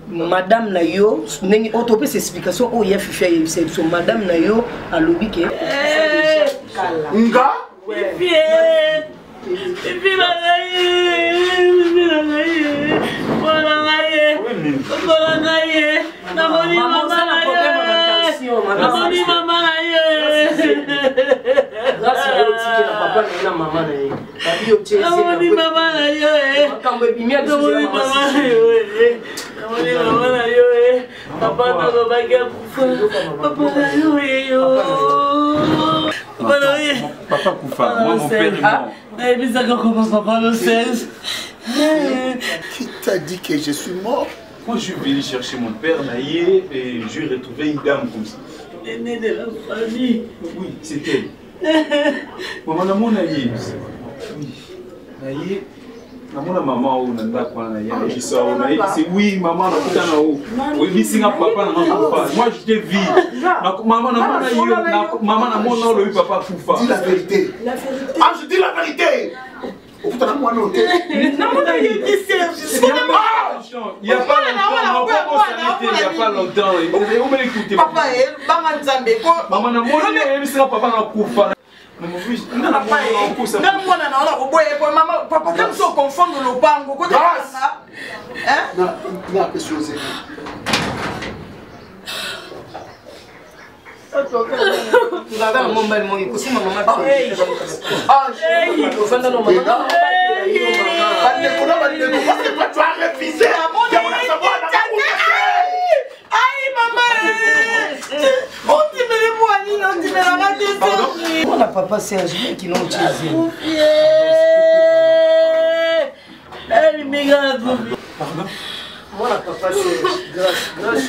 Speaker 14: madame na yo ndenge oyo topesa explication oyo ya fifi ayebisa biso madame na yo alobi ke
Speaker 10: nga
Speaker 2: Papa Koufa, moi mon père est mort.
Speaker 10: Qui t'a dit que je suis mort?
Speaker 2: Quand je suis venu chercher mon père Naïe et j'ai retrouvé une dame comme ça.
Speaker 5: L'aîné de la famille.
Speaker 2: Oui, c'est elle. Maman Naïe. Oui. Naïe. Maman ou nanda kwa Naïe. C'est oui, maman na kutana ou. Oui, bisinga papa na Koufa. Moi je t'ai vu. Maman na maman na mon nom le papa Koufa.
Speaker 10: Dis la vérité. Ah, je dis la vérité. Il n'y a pas longtemps,
Speaker 2: il n'y a pas longtemps. Papa,
Speaker 11: maman,
Speaker 2: papa,
Speaker 11: mwana na wana koboye po mama papa te so confondre lopango ko te
Speaker 10: na pesose
Speaker 14: Ngaka ngomba ni moyo kusima mama.
Speaker 11: Ofanda no mama.
Speaker 10: Bande kuna bande ko parce que toi tu as refusé.
Speaker 11: Ai mama. On dit mais moi ni on dit mais la tête.
Speaker 14: On a papa Serge qui n'ont utilisé.
Speaker 11: Elle m'égare.
Speaker 14: Pardon. Moi la papa Serge. Grâce.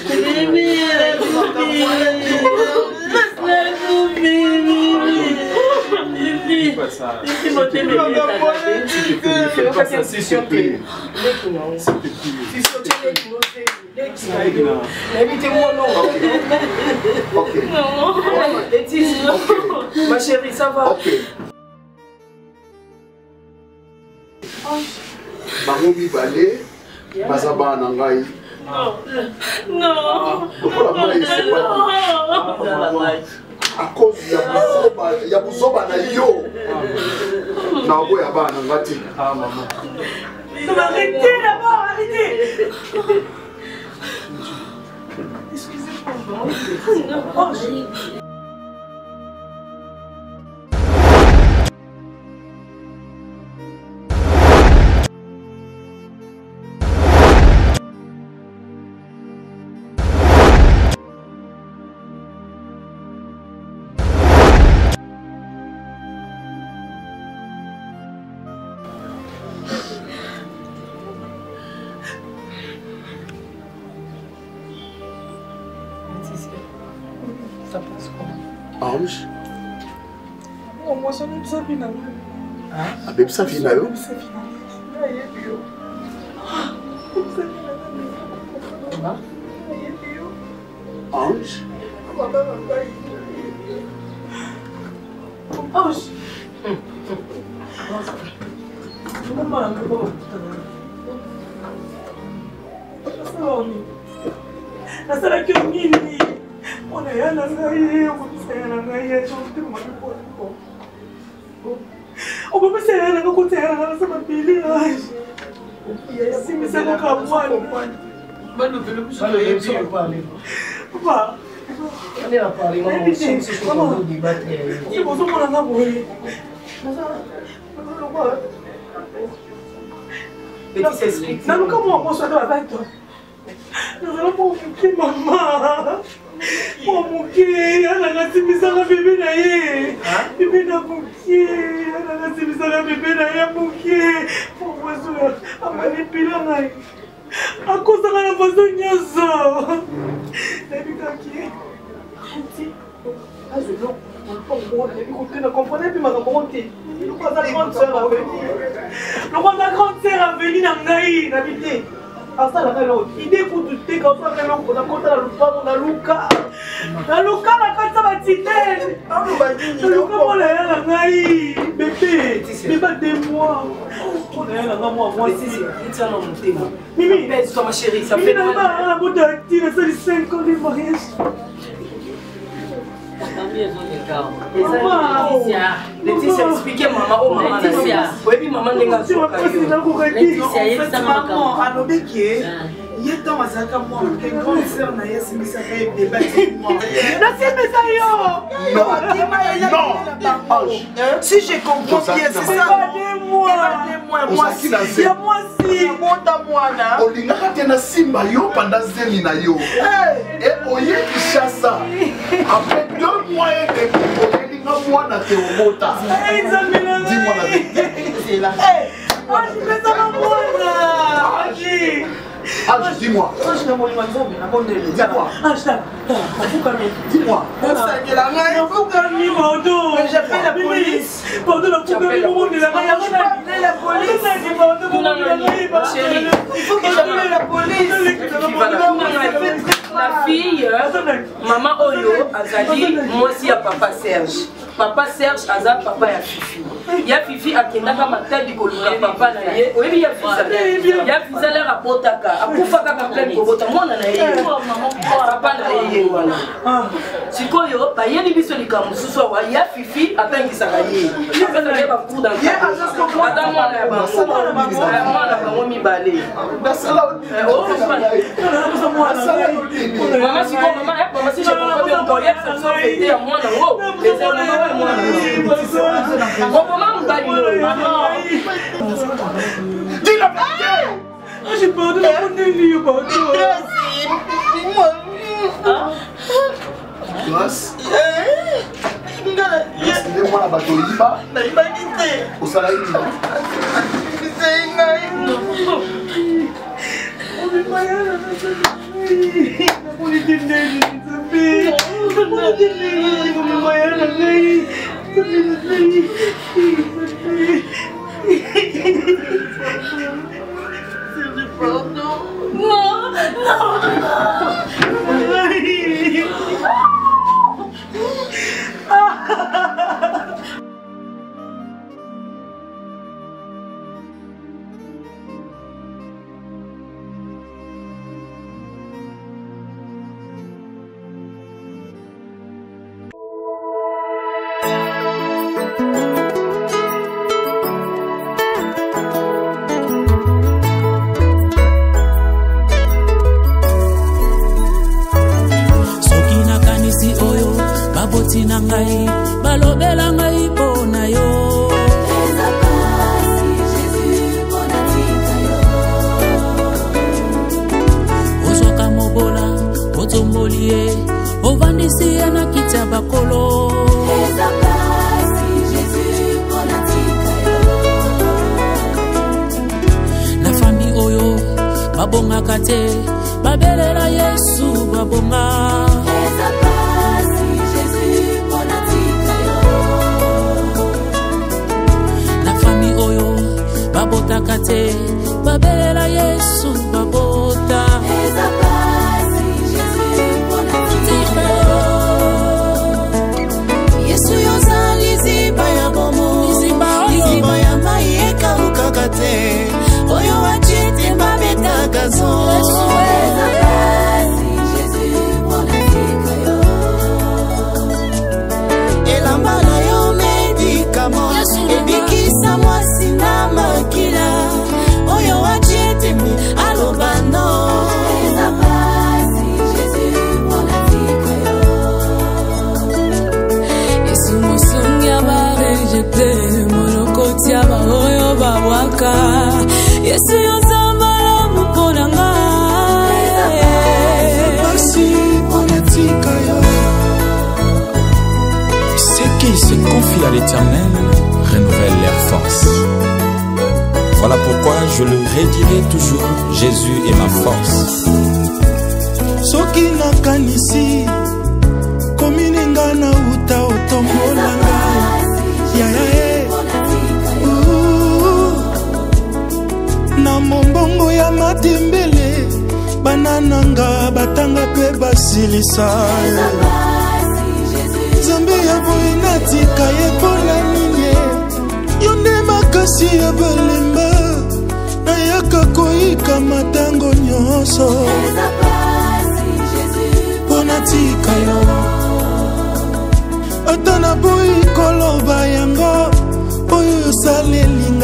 Speaker 11: Ma chérie, ça va?
Speaker 10: Ok. Bangomi balé, bazaba na ngai.
Speaker 13: Non.
Speaker 10: À cause ya buzoba na yo. Na boya bana ngati. Ah maman.
Speaker 11: Arrêtez d'abord, arrêtez. Excusez-moi.
Speaker 14: Ça passe comment?
Speaker 10: Ange.
Speaker 11: Oh, moi, ça ne sais pas.
Speaker 10: Ah, bébé, ça vient là. Ange.
Speaker 11: Ange. nasalaki nini mpona ya na ngai okobisa ya na ngai okobisa ya na ngai kota ya na ngai nasa mabili simisaka mwana papa ozomona nga boye naluka mwa moso ata babato nazala mwa moke mama mwa moke anakasimisaka bebe na ye bebe na moke anakasimisaka bebe na ye moke momoso amanipila ngai akosaka na faso nyonso nayebikaki ati azolo ne comprenez plus ma grande sœur a venu na ngai na bité asalaka eloko ide kutu te kaosaka eloko nakota na lupango naluka na kati ya batitele naluka mwana ya na ngai bebe beba 2 mois mpona ya na nga mwa mwasi mimi na boto ya tina esali 5 ans de mariage.
Speaker 14: Laetitia, expliquez maman, oh maman, Laetitia. Oui, maman,
Speaker 11: maman, alobeki ye ntango azalaka mwana ke grande sœur na ye asimisaka ye debati nasimisa yo si je comprends bien c'est ça ya mwasi monta mwana
Speaker 10: olingaka te na simba yo pendant zemi na yo e oye kishasa après 2 mois et demi oyelinga mwana te omota dis-moi la vérité Ange, dis-moi. Dis-moi.
Speaker 11: J'appelle la police. Il faut que j'appelle la police.
Speaker 14: La fille, maman Oyo, Azali, moi aussi à papa Serge. papa Serge aza papa ya Fifi. Ya Fifi akendaka matadi koluka papa na ye. Oyebi ya visa l'air apotaka. Akufa kaka plein kobota mwana na ye. Papa na ye wana. Sikoyo ba yeli biso likambo susu wa ya Fifi atangisaka ye. Akana ye ba kuda. Ata mwana ya bango. Mwana bango mibale. Mama siko mama si je comprends bien encore hier ça soit fêté à moi là haut.
Speaker 3: Dis la vérité. J'ai peur de la monnaie,
Speaker 10: Laisse-moi la bateau liba. Au salarié.
Speaker 1: na ngai balobela ngai pona yo ozwaka mobola otombolie ovandisi ye na kiti ya bakolo na fami oyo babongaka te babelela Yesu babonga babotaka te babelela Yesu babota
Speaker 15: Yesu yozali ziba ya bomo ziba ya mai ekawukaka te oyo wachite mbabetaka zo elamba na yo medikamo ebikisa mwasi na makila oyo wachite mbi alobano Yesu musungi abarejete molokoti aba oyo babwaka Yesu yozambala mpona ngai
Speaker 16: Ceux qui se confient à l'Éternel renouvellent leurs forces. Voilà pourquoi je le redirai toujours, Jésus est ma force.
Speaker 3: Soki nakanisi komininga na uta otombolanga ya na mombongo ya matembele banananga batanga pe basilisa Zambe ya boye natika yepola ninye Yonde makasi ya balemba Nayaka koika matango nyoso Pona tika yo Atana boyi koloba yango